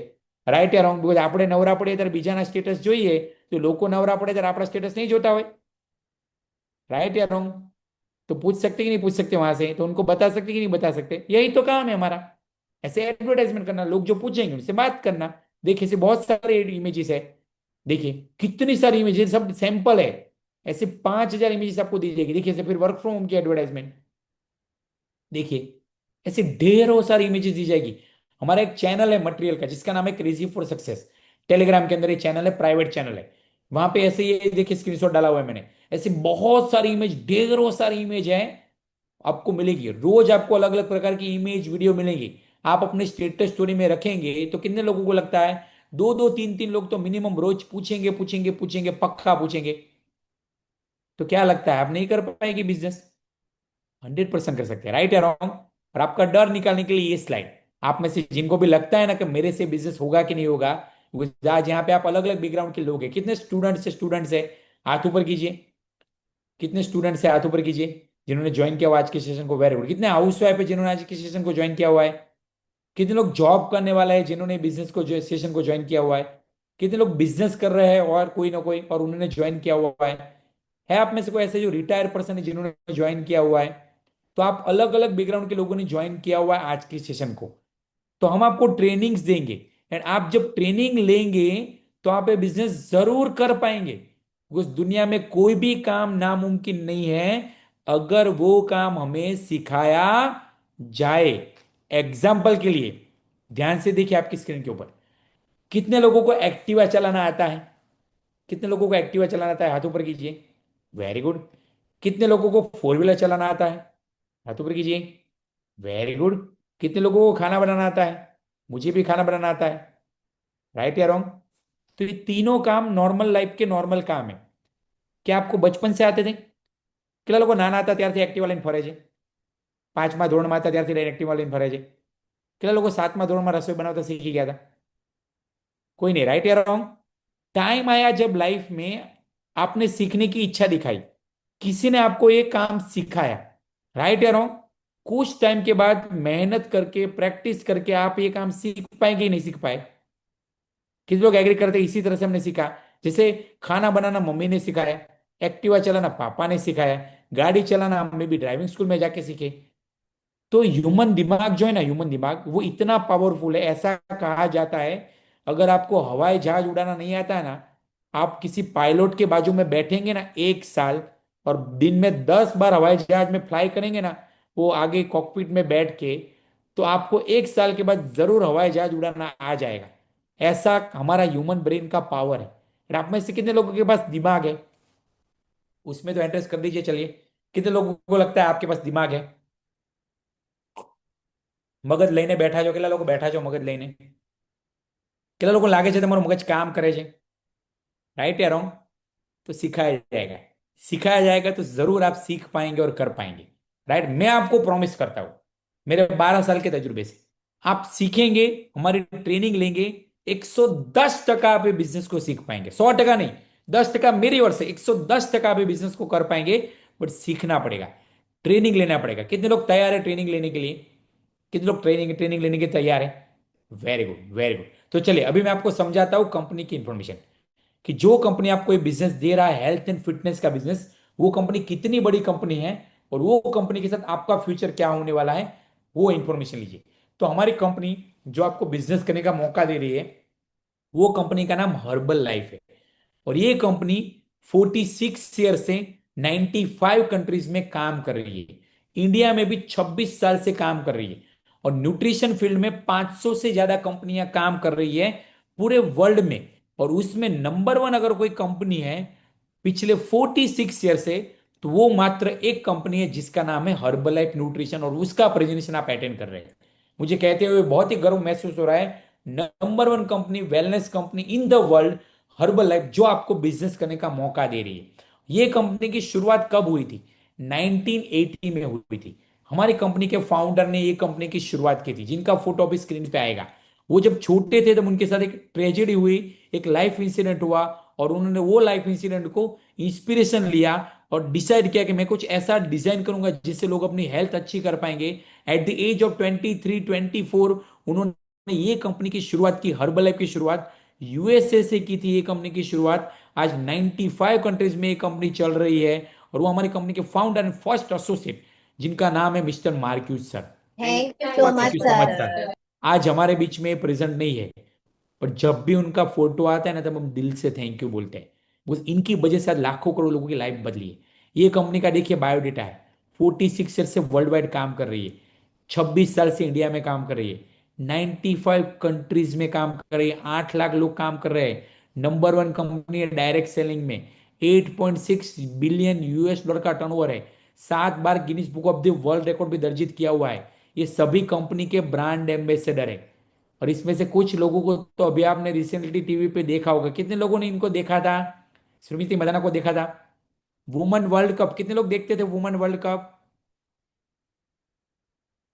Right yeah wrong? બીકોઝ આપણે નવરા પડીએ ત્યારે બીજાના સ્ટેટસ જોઈએ, તો લોકો નવરા પડે ત્યારે આપણા સ્ટેટસ નહીં જોતા હોય। राइट या रॉन्ग? तो पूछ सकते कि नहीं पूछ सकते वहां से, तो उनको बता सकते कि नहीं बता सकते? यही तो काम है हमारा, ऐसे एडवर्टाइजमेंट करना, लोग जो पूछेंगे उनसे बात करना। देखिए ऐसे बहुत सारे इमेजेस है, देखिए कितनी सारी इमेजेस, सब सैंपल है। ऐसे 5,000 इमेजेस आपको दी जाएगी। देखिए ऐसे फिर वर्क फ्रॉम होम की एडवर्टाइजमेंट, देखिए ऐसे ढेरों सारी इमेजेस दी जाएगी। हमारा एक चैनल है मटेरियल का जिसका नाम है क्रेजी फॉर सक्सेस, टेलीग्राम के अंदर ये चैनल है, प्राइवेट चैनल है। वहां पे ऐसे ये देखिए स्क्रीनशॉट डाला हुआ है मैंने, ऐसे बहुत सारी इमेज, ढेरों सारी इमेज है आपको मिलेगी। रोज आपको अलग अलग प्रकार की इमेज वीडियो मिलेंगी। आप अपने स्टेटस स्टोरी में रखेंगे तो कितने लोगों को लगता है दो दो तीन तीन लोग तो मिनिमम रोज पूछेंगे पूछेंगे पूछेंगे, पक्का पूछेंगे। तो क्या लगता है आप नहीं कर पाएंगे बिजनेस? 100% कर सकते हैं। राइट या रॉन्ग? और आपका डर निकालने के लिए ये स्लाइड, आप में से जिनको भी लगता है ना कि मेरे से बिजनेस होगा कि नहीं होगा, आज यहाँ पे आप अलग अलग बैकग्राउंड के लोग हैं, कितने स्टूडेंट्स है, हाथ ऊपर कीजिए। कितने स्टूडेंट्स है हाथ ऊपर कीजिए जिन्होंने ज्वाइन किया हुआ आज के सेशन को? Very good. कितने हाउस वाइफ है जिन्होंने आज के सेशन को ज्वाइन किया हुआ है? कितने लोग जॉब करने वाला है जिन्होंने बिजनेस को जो सेशन को ज्वाइन किया हुआ है? कितने लोग बिजनेस कर रहे हैं और कोई ना कोई और उन्होंने ज्वाइन किया हुआ है आप में से कोई ऐसे जो रिटायर पर्सन है जिन्होंने ज्वाइन किया हुआ है? तो आप अलग अलग बैकग्राउंड के लोगों ने ज्वाइन किया हुआ है आज के सेशन को। तो हम आपको ट्रेनिंग्स देंगे, एंड आप जब ट्रेनिंग लेंगे तो आप ये बिजनेस जरूर कर पाएंगे। उस दुनिया में कोई भी काम नामुमकिन नहीं है अगर वो काम हमें सिखाया जाए। एग्जाम्पल के लिए ध्यान से देखिए आपकी स्क्रीन के ऊपर, कितने लोगों को एक्टिवा चलाना आता है? कितने लोगों को एक्टिवा चलाना आता है? हाथ ऊपर कीजिए। Very good. कितने लोगों को फोर व्हीलर चलाना आता है? हाथ ऊपर कीजिए। Very good. कितने लोगों को खाना बनाना आता है? मुझे भी खाना बनाना आता है। राइट या रॉन्ग? तो ये तीनों काम नॉर्मल लाइफ के नॉर्मल काम है। क्या आपको बचपन से आते थे? કેટલા લોકો નાના હતા ત્યારથી એક્ટિવા લઈને ફરે છે? 5મા ધોરણમાં હતા ત્યારથી લઈને એક્ટિવા લઈને ફરે છે? કેટલા લોકો 7મા ધોરણમાં રસોઈ બનાવતા શીખી ગયા था? कोई नहीं। राइट या रॉन्ग? टाइम आया जब लाइफ में आपने सीखने की इच्छा दिखाई, किसी ने आपको ये काम सिखाया। राइट या रॉन्ग? कुछ टाइम के बाद मेहनत करके प्रैक्टिस करके आप ये काम सीख पाएंगे, नहीं सीख पाए? किसी लोग एग्री करते हैं, इसी तरह से हमने सीखा। जैसे खाना बनाना मम्मी ने सिखाया, एक्टिवा चलाना पापा ने सिखाया, गाड़ी चलाना हमने भी ड्राइविंग स्कूल में जाके सीखे। तो ह्यूमन दिमाग जो है ना, ह्यूमन दिमाग वो इतना पावरफुल है। ऐसा कहा जाता है अगर आपको हवाई जहाज उड़ाना नहीं आता है ना, आप किसी पायलट के बाजू में बैठेंगे ना 1 साल, और दिन में 10 बार हवाई जहाज में फ्लाई करेंगे ना, वो आगे कॉकपिट में बैठ के, तो आपको 1 साल के बाद जरूर हवाई जहाज उड़ाना आ जाएगा। ऐसा हमारा ह्यूमन ब्रेन का पावर है। और आप में से कितने लोगों के पास दिमाग है? उसमें तो एंट्रेंस कर दीजिए। चलिए, कितने लोगों को लगता है आपके पास दिमाग है? મગજ લઈને બેઠા છો? કેટલા લોકો બેઠા છો મગજ લઈને? કેટલા લોકો લાગે છે તમારું મગજ કામ કરે છે? राइट या रॉन्ग? तो सिखाया जाएगा तो जरूर आप सीख पाएंगे और कर पाएंगे। राइट? मैं आपको प्रॉमिस करता हूं मेरे 12 साल के तजुर्बे से, आप सीखेंगे, हमारी ट्रेनिंग लेंगे, 110% आप ये बिजनेस को सीख पाएंगे। 100% नहीं, 10% मेरी ओर से 110% आप ये बिजनेस को कर पाएंगे। बट सीखना पड़ेगा, ट्रेनिंग लेना पड़ेगा। कितने लोग तैयार है ट्रेनिंग लेने के लिए? कितने लोग ट्रेनिंग ट्रेनिंग लेने के तैयार है? Very good, very good. तो चलिए अभी मैं आपको समझाता हूं कंपनी की इंफॉर्मेशन, कि जो कंपनी आपको ये बिजनेस दे रहा है, हेल्थ एंड फिटनेस का बिजनेस, वो कंपनी कितनी बड़ी कंपनी है और वो कंपनी के साथ आपका फ्यूचर क्या होने वाला है, वो इंफॉर्मेशन लीजिए। तो हमारी कंपनी जो आपको बिजनेस करने का मौका दे रही है, वो कंपनी का नाम हर्बल लाइफ है। और ये कंपनी 46 ईयर से 95 कंट्रीज में काम कर रही है। इंडिया में भी 26 साल से काम कर रही है। और न्यूट्रिशन फील्ड में 500 से ज्यादा कंपनियां काम कर रही है पूरे वर्ल्ड में। और उसमें नंबर 1 अगर कोई कंपनी है पिछले 46 ईयर से, तो वो मात्र एक कंपनी है जिसका नाम है हर्बल लाइफ न्यूट्रिशन, और उसका प्रेजेंटेशन आप अटेंड कर रहे हैं। मुझे कहते हुए बहुत ही गर्व महसूस हो रहा है। Number 1 company, wellness company in the world, herbal life, जो आपको बिजनेस करने का मौका दे रही है। ये कंपनी की शुरुआत कब हुई थी? 1980 में हुई थी। हमारी कंपनी के फाउंडर ने ये कंपनी की शुरुआत की थी, जिनका फोटो अभी स्क्रीन पे आएगा। वो जब छोटे थे तब उनके साथ एक ट्रेजेडी हुई, एक लाइफ इंसिडेंट हुआ, और उन्होंने वो लाइफ इंसिडेंट को इंस्पिरेशन लिया और डिसाइड किया कि मैं कुछ ऐसा डिजाइन करूंगा जिससे लोग अपनी हेल्थ अच्छी कर पाएंगे। एट द एज ऑफ 23-24 उन्होंने ये कंपनी की शुरुआत की, हर्बल लाइफ की शुरुआत यूएसए से की थी। ये कंपनी की शुरुआत आज 95 कंट्रीज में ये कंपनी चल रही है। और वो हमारी कंपनी के फाउंडर एंड फर्स्ट एसोसिएट, जिनका नाम है mister Marcus sir. Thank you so thank much you so much sir. Sir. आज हमारे बीच में प्रेजेंट नहीं है, पर जब भी उनका फोटो आता है ना, तब हम दिल से थैंक यू बोलते हैं। बस इनकी वजह से आज लाखों करोड़ लोगों की लाइफ बदली है। ये कंपनी का देखिए बायोडेटा है, 46 ईयर से वर्ल्ड वाइड काम कर रही है, 26 साल से इंडिया में काम कर रही है, 95 कंट्रीज में काम कर रही है, 8 लाख लोग काम कर रहे हैं। नंबर वन कंपनी है डायरेक्ट सेलिंग में, 8.6 बिलियन US डॉलर का टर्नओवर है, 7 बार Guinness book of the world record भी दर्जित किया हुआ है। ये सभी कंपनी के ब्रांड एम्बेसडर है। और इसमें से कुछ लोगों को तो अभी आपने रिसेंटली टीवी पे देखा होगा, कितने लोगों ने इनको देखा था? स्मृति मदाना को देखा था। वुमेन वर्ल्ड कप कितने लोग देखते थे? वुमेन वर्ल्ड कप,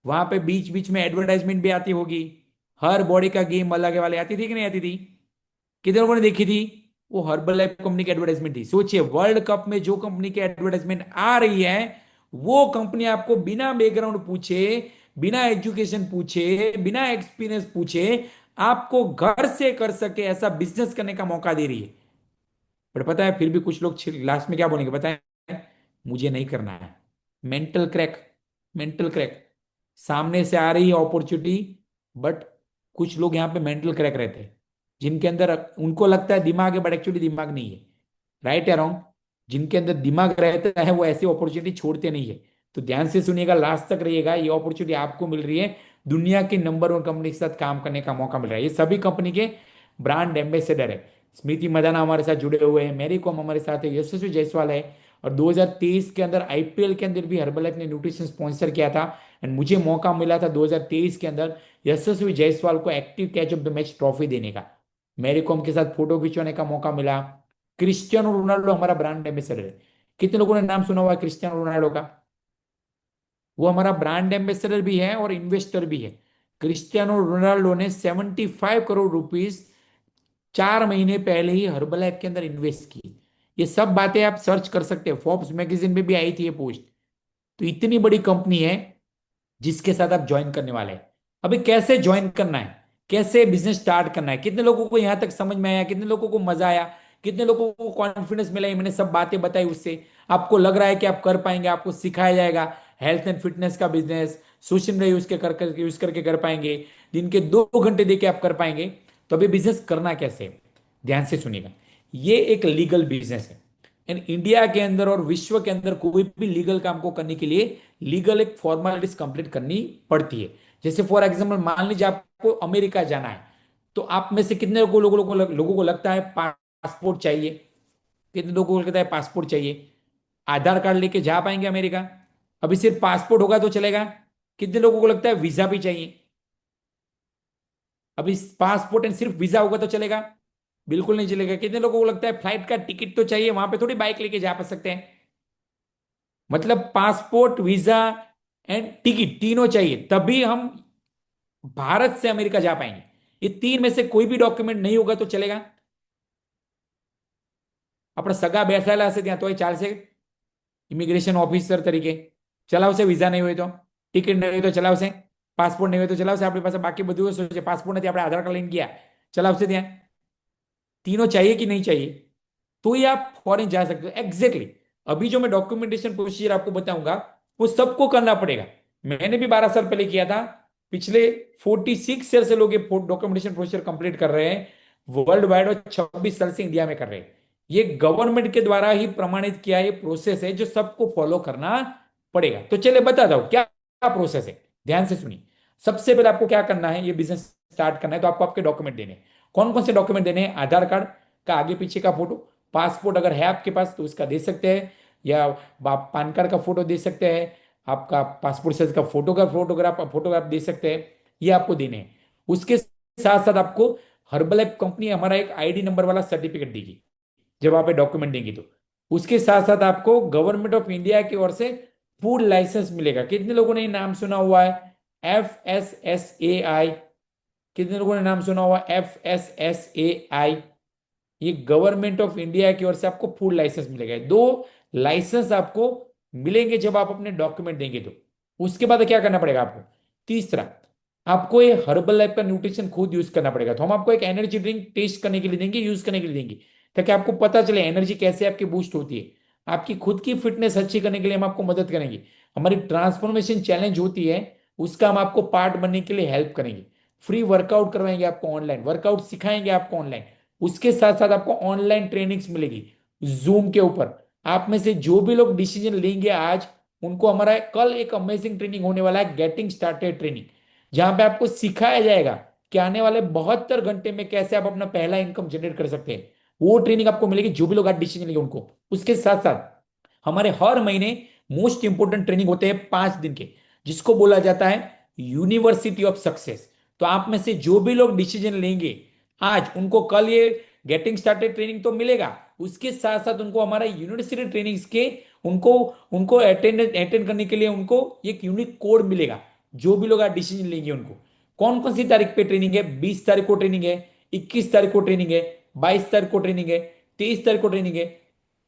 वहां पे बीच बीच में एडवर्टाइजमेंट भी आती होगी, हर बॉडी का गेम अलग वाले आती थी कि नहीं आती थी? कितने लोगों ने देखी थी? वो हर्बल लाइफ कंपनी की एडवर्टाइजमेंट थी। सोचिए, वर्ल्ड कप में जो कंपनी की एडवर्टाइजमेंट आ रही है, वो कंपनी आपको बिना बैकग्राउंड पूछे, बिना एजुकेशन पूछे, बिना एक्सपीरियंस पूछे आपको घर से कर सके ऐसा बिजनेस करने का मौका दे रही है। पर पता है फिर भी कुछ लोग लास्ट में क्या बोलेंगे पता है? मुझे नहीं करना है। Mental crack, mental crack. सामने से आ रही है अपॉर्चुनिटी, बट कुछ लोग यहाँ पे मेंटल क्रैक रहते हैं, जिनके अंदर उनको लगता है दिमाग है, बट एक्चुअली दिमाग नहीं है। राइट या रॉन्ग? जिनके अंदर दिमाग रहता है वो ऐसी अपॉर्चुनिटी छोड़ते नहीं है। तो ध्यान से सुनिएगा, लास्ट तक रहिएगा। ये अपॉर्चुनिटी आपको मिल रही है, दुनिया की नंबर वन कंपनी के साथ काम करने का मौका मिल रहा है। ये सभी कंपनी के ब्रांड एम्बेसडर है। स्मृति मदाना हमारे साथ जुड़े हुए हैं, मेरी कॉम हमारे साथ है, यशस्वी जायसवाल है। और 2023 के अंदर आईपीएल के अंदर भी हर्बल ने न्यूट्रिशन स्पॉन्सर किया था। एंड मुझे मौका मिला था 2023 के अंदर यशस्वी जायसवाल को active catch of the match trophy देने का। मेरी कॉम के साथ फोटो खिंचवाने का मौका मिला। क्रिस्टियानो रोनाल्डो हमारा ब्रांड एम्बेसडर है। कितने लोगों ने नाम सुना हुआ है क्रिस्टियानो रोनाल्डो का? वो हमारा ब्रांड एम्बेसडर भी है और इन्वेस्टर भी है। क्रिस्टियानो रोनाल्डो ने 75 करोड़ रुपीज 4 महीने पहले ही हर्बल ऐप के अंदर इन्वेस्ट की। ये सब बातें आप सर्च कर सकते हैं, फोर्ब्स मैगजीन में भी आई थी ये पोस्ट। तो इतनी बड़ी कंपनी है जिसके साथ आप ज्वाइन करने वाले हैं। अभी कैसे ज्वाइन करना है, कैसे बिजनेस स्टार्ट करना है, कितने लोगों को यहां तक समझ में आया, कितने लोगों को मजा आया, कितने लोगों को कॉन्फिडेंस मिला? ये मैंने सब बातें बताई, उससे आपको लग रहा है कि आप कर पाएंगे, आपको सिखाया जाएगा हेल्थ एंड फिटनेस का बिजनेस, सोशल मीडिया यूज करके कर पाएंगे, दिन के 2 घंटे देके आप कर पाएंगे। तो अभी बिजनेस करना कैसे है? ध्यान से सुनिएगा। ये एक लीगल बिजनेस है। एंड इंडिया के अंदर और विश्व के अंदर कोई भी लीगल काम को करने के लिए लीगल एक फॉर्मेलिटीज कंप्लीट करनी पड़ती है। जैसे फॉर एग्जांपल मान लीजिए आपको अमेरिका जाना है, तो आप में से कितने लोगों को लगता है पासपोर्ट चाहिए? कितने लोगों को लगता है पासपोर्ट चाहिए? आधार कार्ड लेके जा पाएंगे अमेरिका? अभी सिर्फ पासपोर्ट होगा तो चलेगा? कितने लोगों को लगता है वीजा भी चाहिए? अभी पासपोर्ट एंड सिर्फ वीजा होगा तो चलेगा? बिल्कुल नहीं चलेगा। कितने लोगों को लगता है फ्लाइट का टिकट तो चाहिए, वहां पे थोड़ी बाइक लेके जा सकते हैं? मतलब पासपोर्ट, वीजा एंड टिकट तीनों चाहिए, तभी हम भारत से अमेरिका जा पाएंगे। ये तीन में से कोई भी डॉक्यूमेंट नहीं होगा तो चलेगा? આપણે સગા બેઠેલા હશે ત્યાં તોય ચાલશે? ઇમિગ્રેશન ઓફિસર તરીકે ચલાવશે? વિઝા નહીં હોય તો, ટિકિટ નહીં હોય તો ચલાવશે? પાસપોર્ટ નહીં હોય તો ચલાવશે? આપણી પાસે બાકી બધું વસ્તુ છે, પાસપોર્ટ નથી, આપણે આધાર કાર્ડ લઈને ગયા, चलावશે ત્યાં? तीनों चाहिए कि नहीं चाहिए? तो ये आप फॉरेन जा सकते हो। एग्जैक्टली अभी जो मैं डॉक्यूमेंटेशन प्रोसीजर आपको बताऊंगा, वो सबको करना पड़ेगा। मैंने भी 12 साल पहले किया था। पिछले 46 ईयर से लोग ये डॉक्यूमेंटेशन प्रोसीजर कंप्लीट कर रहे हैं वर्ल्ड वाइड, और 26 साल से इंडिया में कर रहे हैं। ये गवर्नमेंट के द्वारा ही प्रमाणित किया ये प्रोसेस है जो सबको फॉलो करना पड़ेगा। तो चलिए बता दो क्या क्या प्रोसेस है। ध्यान से सुनिए। सबसे पहले आपको क्या करना है, ये बिजनेस स्टार्ट करना है तो आपको आपके डॉक्यूमेंट देने हैं। कौन कौन से डॉक्यूमेंट देने हैं? आधार कार्ड का आगे पीछे का फोटो, पासपोर्ट अगर है आपके पास तो उसका दे सकते हैं, या पान कार्ड का फोटो दे सकते हैं, आपका पासपोर्ट साइज का फोटोग्राफ फोटोग्राफ दे सकते हैं, ये आपको देने हैं। उसके साथ साथ आपको हर्बल लाइफ कंपनी हमारा एक आईडी नंबर वाला सर्टिफिकेट देगी जब आप डॉक्यूमेंट देंगे तो। उसके साथ साथ आपको गवर्नमेंट ऑफ इंडिया की ओर से फूड लाइसेंस मिलेगा। कितने लोगों ने ये नाम सुना हुआ है? FSSAI। कितने लोगों ने नाम सुना हुआ FSSAI? ये गवर्नमेंट ऑफ इंडिया की ओर से आपको फूड लाइसेंस मिलेगा। 2 लाइसेंस आपको मिलेंगे जब आप अपने डॉक्यूमेंट देंगे तो। उसके बाद क्या करना पड़ेगा आपको? तीसरा, आपको ये हर्बल लाइफ का न्यूट्रिशन खुद यूज करना पड़ेगा। तो हम आपको एक एनर्जी ड्रिंक टेस्ट करने के लिए देंगे, यूज करने के लिए देंगे, ताकि आपको पता चले एनर्जी कैसे आपकी बूस्ट होती है। आपकी खुद की फिटनेस अच्छी करने के लिए हम आपको मदद करेंगे। हमारी ट्रांसफॉर्मेशन चैलेंज होती है, उसका हम आपको पार्ट बनने के लिए हेल्प करेंगे। फ्री वर्कआउट करवाएंगे आपको, ऑनलाइन वर्कआउट सिखाएंगे आपको ऑनलाइन। उसके साथ साथ आपको ऑनलाइन ट्रेनिंग्स मिलेगी जूम के ऊपर। आप में से जो भी लोग डिसीजन लेंगे आज, उनको हमारा कल एक अमेजिंग ट्रेनिंग होने वाला है, गेटिंग स्टार्टेड ट्रेनिंग, जहां पे आपको सिखाया जाएगा कि आने वाले 72 घंटे में कैसे आप अपना पहला इनकम जनरेट कर सकते हैं। वो ट्रेनिंग आपको मिलेगी जो भी लोग आज डिसीजन लेंगे उनको। उसके साथ साथ हमारे हर महीने मोस्ट इंपोर्टेंट ट्रेनिंग होते हैं 5 दिन के, जिसको बोला जाता है यूनिवर्सिटी ऑफ सक्सेस। तो आप में से जो भी लोग डिसीजन लेंगे आज, उनको कल ये गेटिंग स्टार्टेड ट्रेनिंग तो मिलेगा। उसके साथ साथ उनको हमारा यूनिवर्सिटी ट्रेनिंग्स के, उनको उनको अटेंड अटेंड करने के लिए उनको एक यूनिक कोड मिलेगा। जो भी लोग आज डिसीजन लेंगे उनको। कौन कौन सी तारीख पे ट्रेनिंग है? 20 तारीख को ट्रेनिंग है, 21 तारीख को ट्रेनिंग है, 22 तारीख को ट्रेनिंग है, 23 तारीख को ट्रेनिंग है,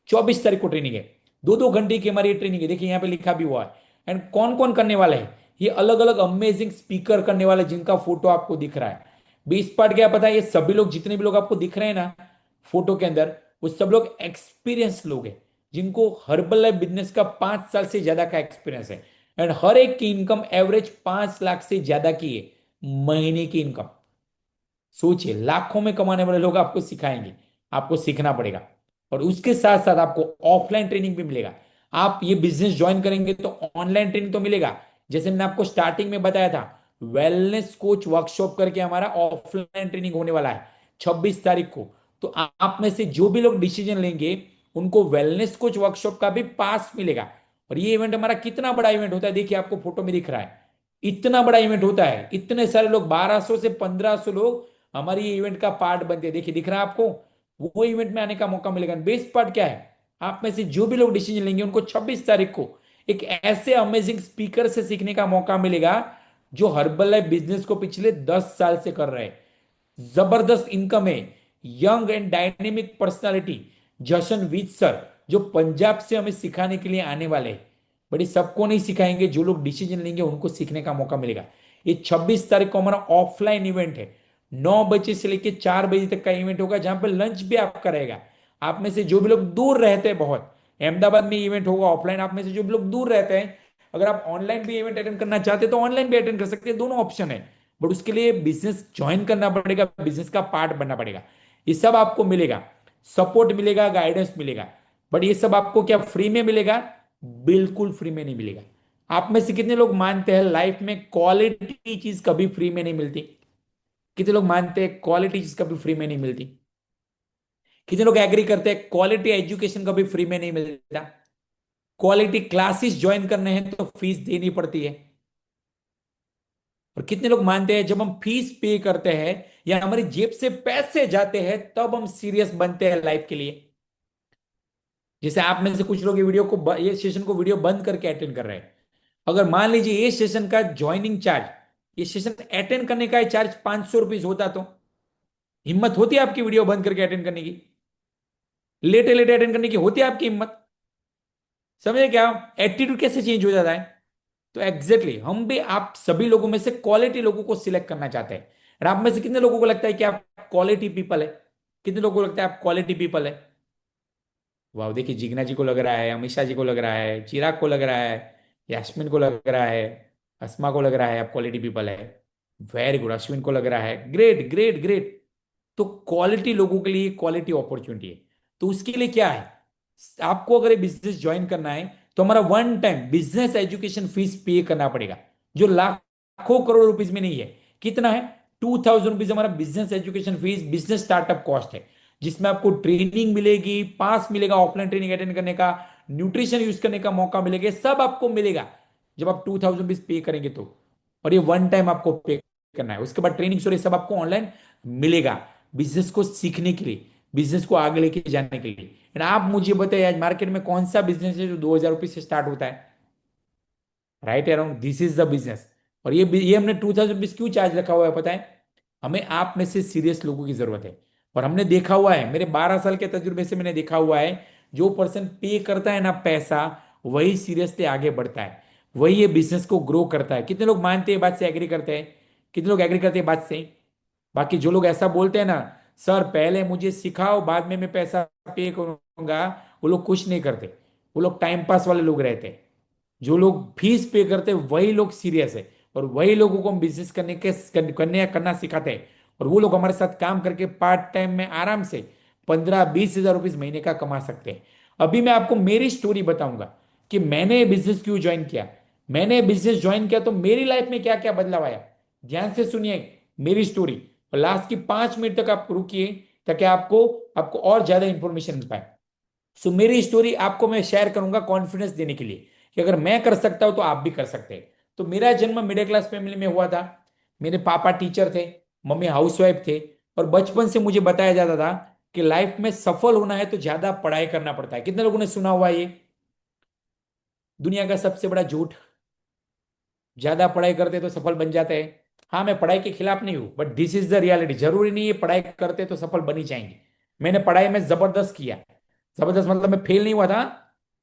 24 तारीख को ट्रेनिंग है। 2-2 घंटे की हमारी ट्रेनिंग है, देखिए यहाँ पे लिखा भी हुआ है। एंड कौन कौन करने वाला है? ये अलग अलग अमेजिंग स्पीकर करने वाले, जिनका फोटो आपको दिख रहा है। 20 पार्ट क्या पता है? ये सभी लोग, जितने भी लोग आपको दिख रहे हैं ना फोटो के अंदर, वो सब लोग एक्सपीरियंस लोग हैं, जिनको हर्बल लाइफ बिजनेस का 5 साल से ज्यादा का एक्सपीरियंस है। एंड हर एक की इनकम एवरेज 5 लाख से ज्यादा की है, महीने की इनकम। सोचिए, लाखों में कमाने वाले लोग आपको सिखाएंगे, आपको सीखना पड़ेगा। और उसके साथ साथ आपको ऑफलाइन ट्रेनिंग भी मिलेगा। आप ये बिजनेस ज्वाइन करेंगे तो ऑनलाइन ट्रेनिंग तो मिलेगा, जैसे मैंने आपको स्टार्टिंग में बताया था। वेलनेस कोच वर्कशॉप करके हमारा ऑफलाइन ट्रेनिंग होने वाला है 26 तारीख को। तो आप में से जो भी लोग डिसीजन लेंगे, उनको वेलनेस कोच वर्कशॉप का भी पास मिलेगा। और ये इवेंट हमारा कितना बड़ा इवेंट होता है, देखिए आपको फोटो में दिख रहा है। इतना बड़ा इवेंट होता है, इतने सारे लोग, 1200 से 1500 लोग हमारी ये इवेंट का पार्ट बनते हैं। देखिए दिख रहा है आपको, वो इवेंट में आने का मौका मिलेगा। बेस्ट पार्ट क्या है? आप में से जो भी लोग डिसीजन लेंगे, उनको 26 तारीख को एक ऐसे अमेजिंग स्पीकर से सीखने का मौका मिलेगा, जो हर्बल लाइफ बिजनेस को पिछले 10 साल से कर रहे हैं। जबरदस्त इनकम है। Young and dynamic personality Jashanvir sir, जो पंजाब से हमें सिखाने के लिए आने वाले हैं। बट ये सबको नहीं सिखाएंगे, जो लोग डिसीजन लेंगे उनको सीखने का मौका मिलेगा। ये 26 तारीख को हमारा ऑफलाइन इवेंट है। 9 बजे से लेकर 4 बजे तक का इवेंट होगा, जहां पर लंच भी आपका रहेगा। आप में से जो भी लोग दूर रहते हैं, बहुत अहमदाबाद में इवेंट होगा ऑफलाइन। आप में से जो भी लोग दूर रहते हैं, अगर आप ऑनलाइन भी इवेंट अटेंड करना चाहते हैं तो ऑनलाइन भी अटेंड कर सकते हैं, दोनों ऑप्शन है। बट उसके लिए बिजनेस ज्वाइन करना पड़ेगा, बिजनेस का पार्ट बनना पड़ेगा। ये सब आपको मिलेगा, सपोर्ट मिलेगा, गाइडेंस मिलेगा। बट ये सब आपको क्या फ्री में मिलेगा? बिल्कुल फ्री में नहीं मिलेगा। आप में से कितने लोग मानते हैं लाइफ में क्वालिटी चीज कभी फ्री में नहीं मिलती? कितने लोग मानते हैं क्वालिटी चीज कभी फ्री में नहीं मिलती? कितने लोग एग्री करते हैं क्वालिटी एजुकेशन कभी फ्री में नहीं मिलता? क्वालिटी क्लासेस ज्वाइन करने हैं तो फीस देनी पड़ती है। और कितने लोग मानते हैं जब हम फीस पे करते हैं या हमारी जेब से पैसे जाते हैं, तब हम सीरियस बनते हैं लाइफ के लिए? जैसे आप में से कुछ लोग ये वीडियो को, ये सेशन को वीडियो बंद करके अटेंड कर रहे हैं। अगर मान लीजिए ये सेशन का ज्वाइनिंग चार्ज, ये सेशन अटेंड करने का चार्ज 500 रुपीज होता, तो हिम्मत होती है आपकी वीडियो बंद करके अटेंड करने की? लेटे लेटे अटेंड करने की होती है आपकी हिम्मत? समझे क्या? एटीट्यूड कैसे चेंज हो जाता है? तो एग्जैक्टली हम भी आप सभी लोगों में से क्वालिटी लोगों को सिलेक्ट करना चाहते हैं। और आप में से कितने लोगों को लगता है कि आप क्वालिटी पीपल है? कितने लोगों को लगता है आप क्वालिटी पीपल है? वाह, देखिए जिग्ना जी को लग रहा है, अमीषा जी को लग रहा है, चिराग को लग रहा है, यास्मिन को लग रहा है, अस्मा को लग रहा है आप क्वालिटी पीपल है। वेरी गुड, अश्विन को लग रहा है। Great great great. तो क्वालिटी लोगों के लिए क्वालिटी अपॉर्चुनिटी है। तो उसके लिए क्या है? आपको अगर ये बिजनेस ज्वाइन करना है, तो हमारा one time business education fees पे करना पड़ेगा, जो लाखों करोड़ रुपीज में नहीं है। कितना है? 2000 रुपीज हमारा business education fees, business startup cost है। जिसमें आपको ट्रेनिंग मिलेगी, पास मिलेगा ऑफलाइन ट्रेनिंग अटेंड करने का, न्यूट्रिशन यूज करने का मौका मिलेगा, सब आपको मिलेगा जब आप 2000 रुपीज पे करेंगे तो। और ये वन टाइम आपको पे करना है। उसके बाद ट्रेनिंग और ये सब आपको ऑनलाइन मिलेगा, बिजनेस को सीखने के लिए, बिजनेस को आगे लेके जाने के लिए। And आप मुझे बताइए, आज मार्केट में कौन सा बिजनेस है जो 2000 रुपये से स्टार्ट होता है? Right around, this is the business. और ये हमने 2000 रुपीज क्यों चार्ज रखा हुआ है पता है? हमें आप में से सीरियस लोगों की जरूरत है। और हमने देखा हुआ है, मेरे 12 साल के तजुर्बे से मैंने देखा हुआ है, जो पर्सन पे करता है ना पैसा, वही सीरियसली आगे बढ़ता है, वही ये बिजनेस को ग्रो करता है। कितने लोग मानते हैं बात से, एग्री करते हैं? कितने लोग एग्री करते हैं बात से? बाकी जो लोग ऐसा बोलते हैं ना, सर पहले मुझे सिखाओ बाद में मैं पैसा पे करूंगा, वो लोग कुछ नहीं करते। वो लोग टाइम पास वाले लोग रहते हैं। जो लोग फीस पे करते हैं वही लोग सीरियस है, और वही लोगों को हम बिजनेस करना सिखाते हैं। और वो लोग हमारे साथ काम करके पार्ट टाइम में आराम से 15-20 हज़ार रुपये महीने का कमा सकते हैं। अभी मैं आपको मेरी स्टोरी बताऊंगा कि मैंने बिजनेस क्यों ज्वाइन किया। मैंने बिजनेस ज्वाइन किया तो मेरी लाइफ में क्या क्या बदलाव आया। ध्यान से सुनिए मेरी स्टोरी, और लास्ट की 5 मिनट तक आप रुकिए, ताकि आपको आपको और ज्यादा इंफॉर्मेशन मिल पाए। सो मेरी स्टोरी आपको मैं शेयर करूंगा कॉन्फिडेंस देने के लिए, कि अगर मैं कर सकता हूं तो आप भी कर सकते हैं। तो मेरा जन्म मिडिल क्लास फैमिली में हुआ था। मेरे पापा टीचर थे, मम्मी हाउसवाइफ थे। और बचपन से मुझे बताया जाता था कि लाइफ में सफल होना है तो ज्यादा पढ़ाई करना पड़ता है। कितने लोगों ने सुना हुआ है ये? दुनिया का सबसे बड़ा झूठ। ज्यादा पढ़ाई करते तो सफल बन जाते हैं। हाँ, मैं पढ़ाई के खिलाफ नहीं हूं, but this is the reality. जरूरी नहीं है पढ़ाई करते तो सफल बन ही जाएंगे। मैंने पढ़ाई में जबरदस्त किया। जबरदस्त मतलब मैं फेल नहीं हुआ था,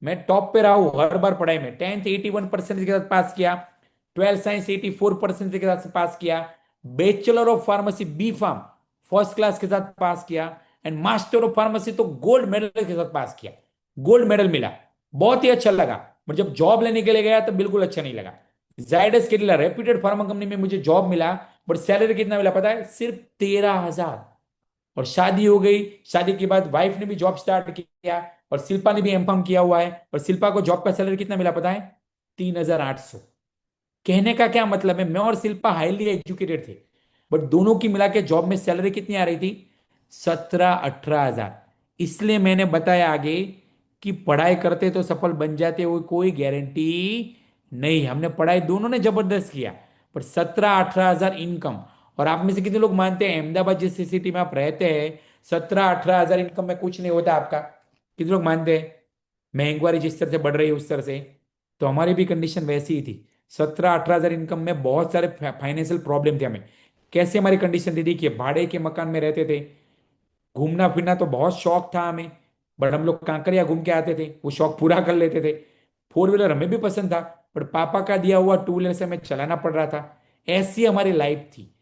मैं टॉप पे रहा हूं हर बार पढ़ाई में। 10th 81% के साथ पास किया। 12th साइंस 84% के साथ पास किया। Bachelor of pharmacy B pharm first class के साथ पास किया। एंड मास्टर ऑफ फार्मेसी तो गोल्ड मेडल के साथ पास किया। गोल्ड मेडल मिला, बहुत ही अच्छा लगा। बट जब जॉब लेने के लिए गया तो बिल्कुल अच्छा नहीं लगा। जायडस के लिए रेप्यूटेड फार्मा कंपनी में मुझे जॉब मिला, बट सैलरी कितना मिला पता है? सिर्फ 13,000। और शादी हो गई, शादी के बाद वाइफ ने भी जॉब स्टार्ट किया, और शिल्पा ने भी एमकॉम किया हुआ है, और शिल्पा को जॉब का सैलरी कितना मिला पता है? 3,800। कहने का क्या मतलब है, मैं और शिल्पा हाईली एजुकेटेड थे, बट दोनों की मिला के जॉब में सैलरी कितनी आ रही थी? 17-18 हज़ार। इसलिए मैंने बताया आगे कि पढ़ाई करते तो सफल बन जाते, वो कोई गारंटी नहीं। हमने पढ़ाई दोनों ने जबरदस्त किया, पर 17-18 हज़ार इनकम। और आप में से कितने लोग मानते हैं अहमदाबाद जिस सिटी में आप रहते हैं, 17-18 हज़ार इनकम में कुछ नहीं होता आपका? कितने लोग मानते हैं? महंगाई जिस तरह से बढ़ रही है उस तरह से, तो हमारी भी कंडीशन वैसी ही थी। 17-18 हज़ार इनकम में बहुत सारे फाइनेंशियल प्रॉब्लम थे हमें। कैसे हमारी कंडीशन थी देखिए, भाड़े के मकान में रहते थे। घूमना फिरना तो बहुत शौक था हमें, बट हम लोग कांकरिया घूम के आते थे, वो शौक पूरा कर लेते थे। फोर व्हीलर हमें भी पसंद था, बट पापा का दिया हुआ टू व्हीलर से हमें चलाना पड़ रहा था। ऐसी हमारी लाइफ थी,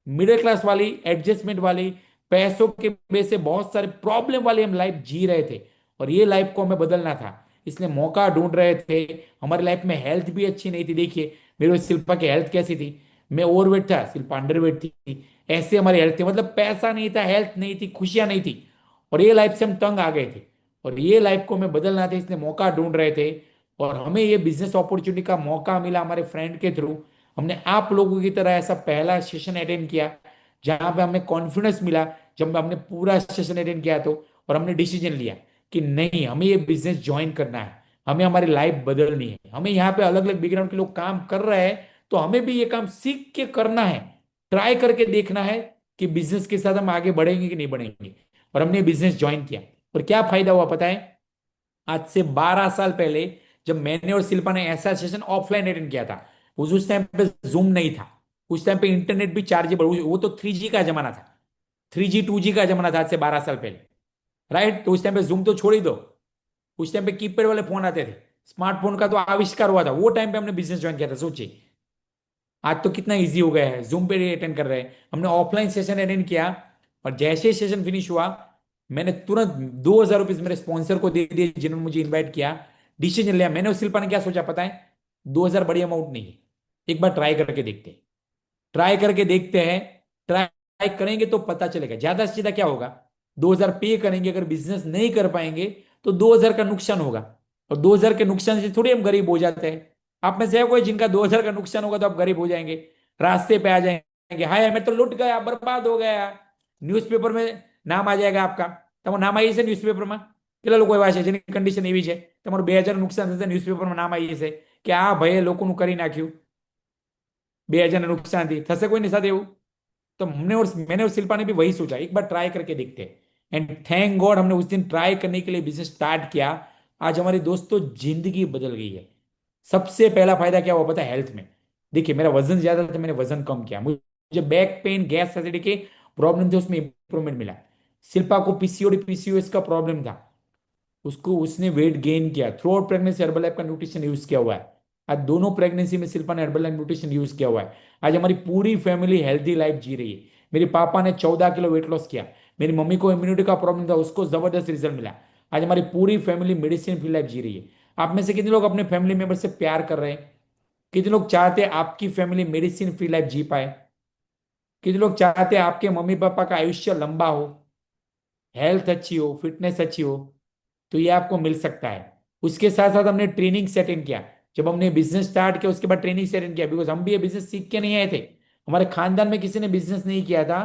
मिडिल क्लास वाली, एडजस्टमेंट वाली, पैसों के वजह से बहुत सारे प्रॉब्लम वाली हम लाइफ जी रहे थे। और ये लाइफ को हमें बदलना था, इसलिए मौका ढूंढ रहे थे। हमारी लाइफ में हेल्थ भी अच्छी नहीं थी। देखिए मेरे और शिल्पा की हेल्थ कैसी थी, मैं ओवरवेट था, शिल्पा अंडरवेट थी। ऐसे हमारी हेल्थ थी, मतलब पैसा नहीं था, हेल्थ नहीं थी, खुशियां नहीं थी। और ये लाइफ से हम तंग आ गए थे, और ये लाइफ को हमें बदलना था, इसलिए मौका ढूंढ रहे थे। और हमें ये बिजनेस अपॉर्चुनिटी का मौका मिला हमारे फ्रेंड के थ्रू। हमने आप लोगों की तरह ऐसा पहला सेशन अटेंड किया, जहां पे हमें कॉन्फिडेंस मिला। जब हमने पूरा सेशन अटेंड किया तो, और हमने डिसीजन लिया कि नहीं, हमें ये बिजनेस ज्वाइन करना है, हमें हमारी लाइफ बदलनी है। हमें यहाँ पे अलग अलग बैकग्राउंड के लोग काम कर रहे हैं, तो हमें भी ये काम सीख के करना है। ट्राई करके देखना है कि बिजनेस के साथ हम आगे बढ़ेंगे कि नहीं बढ़ेंगे। और हमने बिजनेस ज्वाइन किया, और क्या फायदा हुआ पता है? आज से 12 साल पहले जब मैंने और शिल्पा ने ऐसा सेशन ऑफलाइन अटेंड किया था, उस टाइम पे जूम नहीं था। उस टाइम पे इंटरनेट भी चार्जेबल, वो तो 3G का जमाना था। 3G 2G का जमाना था आज से 12 साल पहले। राइट? तो उस टाइम पे जूम तो छोड़ ही दो, उस टाइम पे कीपैड वाले फोन आते थे। स्मार्टफोन का तो आविष्कार हुआ था, वो टाइम पे हमने बिजनेस ज्वाइन किया था, सोचिए। आज तो कितना इजी हो गया है, जूम पे अटेंड कर रहे हैं। हमने ऑफलाइन सेशन अटेंड किया, और जैसे ही सेशन फिनिश हुआ, मैंने तुरंत 2,000 रुपये मेरे स्पॉन्सर को दे दिए जिन्होंने मुझे इनवाइट किया। डिसीजन लिया मैंने और शिल्पा ने, क्या सोचा पता है? 2,000 बड़ी अमाउंट नहीं है, एक बार ट्राई करके देखते हैं। ट्राई करके देखते हैं, ट्राई करेंगे तो पता चलेगा। ज्यादा से ज्यादा क्या होगा, 2,000 पे करेंगे, अगर बिजनेस नहीं कर पाएंगे तो 2,000 का नुकसान होगा। और 2,000 के नुकसान से थोड़ी हम गरीब हो जाते हैं। आप में से है कोई जिनका 2,000 का नुकसान होगा तो आप गरीब हो जाएंगे, रास्ते पे आ जाएंगे, हाय मैं तो लुट गया, बर्बाद हो गया, न्यूज़पेपर में नाम आ जाएगा आपका। તમારું નામ આવી છે ન્યૂઝપેપરમાં? કેટલા લોકો એવા છે જેની કન્ડિશન એવી છે, તમારું 2,000 નુકસાન થશે, ન્યૂઝપેપરમાં નામ આવી જશે કે આ ભાઈએ લોકોનું કરી નાખ્યું, 2,000 नुकसान थी, થશે કોઈની સાથે એવું? तो मैंने और शिल्पा ने भी वही सोचा, एक बार ट्राई करके देखते हैं। एंड थैंक गॉड हमने उस दिन ट्राई करने के लिए बिजनेस स्टार्ट किया। आज हमारी दोस्तों जिंदगी बदल गई है। सबसे पहला फायदा क्या हुआ पता है? हेल्थ में। देखिए मेरा वजन ज्यादा था, मैंने वजन कम किया। मुझे बैक पेन, गैस एसिडिटी के प्रॉब्लम थे, उसमें इंप्रूवमेंट मिला। शिल्पा को पीसीओडी पीसीओएस का प्रॉब्लम था, उसको उसने वेट गेन किया। Through out pregnancy herbal life का न्यूट्रिशन यूज किया हुआ है। आज दोनों प्रेगनेंसी में शिल्पा ने हर्बल लाइफ न्यूट्रिशन यूज किया हुआ है। आज हमारी पूरी फैमिली हेल्थी लाइफ जी रही है। मेरे पापा ने 14 किलो वेट लॉस किया। मेरी मम्मी को इम्यूनिटी का प्रॉब्लम था, उसको जबरदस्त रिजल्ट मिला। आज हमारी पूरी फैमिली मेडिसिन फ्री लाइफ जी रही है। आप में से कितने लोग अपने फैमिली मेंबर से प्यार कर रहे हैं? कितने लोग चाहते हैं आपकी फैमिली मेडिसिन फ्री लाइफ जी पाए? कितने लोग चाहते हैं आपके मम्मी पापा का आयुष्य लंबा हो, हेल्थ अच्छी हो, फिटनेस अच्छी हो? तो ये आपको मिल सकता है। उसके साथ साथ हमने ट्रेनिंग सेट इन किया। जब हमने बिजनेस स्टार्ट किया उसके बाद ट्रेनिंग सेट इन किया, बिकॉज हम भी ये बिजनेस सीख के नहीं आए थे। हमारे खानदान में किसी ने बिजनेस नहीं किया था,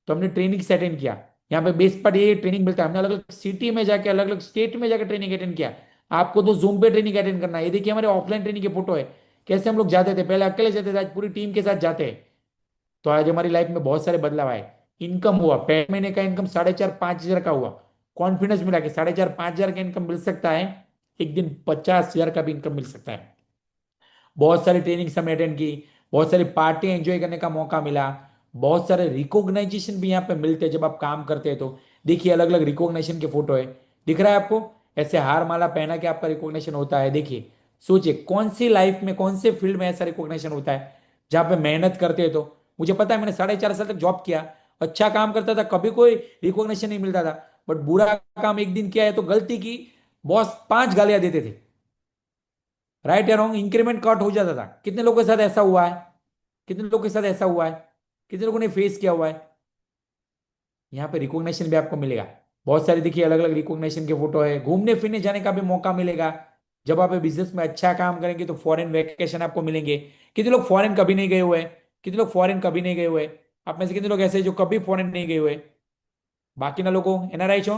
तो हमने ट्रेनिंग सेट इन किया। यहाँ पे बेस पर ये ट्रेनिंग मिलता है। हमने अलग अलग सिटी में जाके, अलग अलग स्टेट में जाकर ट्रेनिंग अटेंड किया। आपको तो जूम पे ट्रेनिंग अटेंड करना है। ये देखिए हमारे ऑफलाइन ट्रेनिंग की फोटो है, कैसे हम लोग जाते थे। पहले अकेले जाते थे, आज पूरी टीम के साथ जाते हैं। तो आज हमारी लाइफ में बहुत सारे बदलाव आए। इनकम हुआ, पहले महीने का इनकम 4,500-5,000 का हुआ। कॉन्फिडेंस मिला कि 4,500-5,000 का इनकम मिल सकता है, एक दिन 50,000 का भी इनकम मिल सकता है। बहुत सारी ट्रेनिंग्स हमने अटेंड की, बहुत सारी पार्टी एंजॉय करने का मौका मिला। बहुत सारे रिकॉग्नाइजेशन भी यहाँ पे मिलते हैं जब आप काम करते हैं तो। देखिए अलग अलग रिकॉग्निशन के फोटो है, दिख रहा है आपको? ऐसे हार माला पहना के आपका रिकॉग्निशन होता है। देखिए, सोचिए कौन सी लाइफ में, कौन से फील्ड में ऐसा रिकॉग्निशन होता है जहाँ पे मेहनत करते हैं तो। मुझे पता है, मैंने 4.5 साल तक जॉब किया, अच्छा काम करता था, कभी कोई रिकॉग्निशन नहीं मिलता था। बट बुरा काम एक दिन किया है तो गलती की, बॉस 5 गालियां देते थे, राइट या रॉन्ग, इंक्रीमेंट कट हो जाता था। कितने लोगों के साथ ऐसा हुआ है? कितने लोगों के साथ ऐसा हुआ है? कितने लोगों ने फेस किया हुआ है? यहाँ पे रिकॉग्निशन भी आपको मिलेगा। बहुत सारे देखिए अलग अलग रिकॉग्निशन के फोटो है। घूमने फिरने जाने का भी मौका मिलेगा। जब आप बिजनेस में अच्छा काम करेंगे तो फॉरेन वेकेशन आपको मिलेंगे। कितने लोग फॉरेन कभी नहीं गए हुए हैं? कितने लोग फॉरेन कभी नहीं गए हुए? आप में से कितने लोग ऐसे हैं जो कभी फॉरेन नहीं गए हुए? बाकी ना लोगों एनआरआई छो,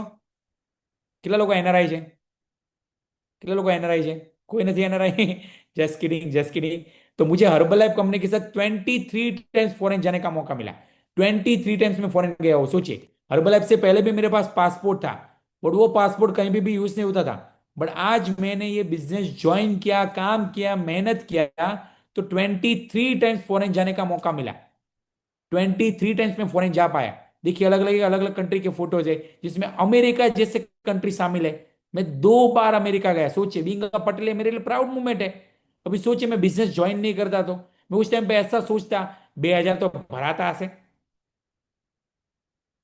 कितना लोग एनआरआई है? कितने लोग एनआरआई है? कोई नहीं NRI. Just kidding, just kidding. तो मुझे हर्बल लाइफ कंपनी के साथ 23 टाइम्स फॉरेन जाने का मौका मिला। 23 टाइम्स में फॉरेन गया हो, सोचिए। हर्बल लाइफ से पहले भी मेरे पास पासपोर्ट था, बट वो पासपोर्ट कहीं भी यूज नहीं होता था। बट आज मैंने ये बिजनेस ज्वाइन किया, काम किया, मेहनत किया, तो 23 टाइम्स फॉरेन जाने का मौका मिला। 23 टाइम्स में फॉरेन जा पाया। देखिए अलग अलग कंट्री के फोटोज है, जिसमें अमेरिका जैसे कंट्री शामिल है। मैं 2 बार अमेरिका गया, सोचिए। बीइंग अ पटेल मेरे लिए प्राउड मूवमेंट है। अभी सोचिए मैं बिजनेस ज्वाइन नहीं करता तो मैं उस टाइम पे ऐसा सोचता, 2,000 तो भराता से,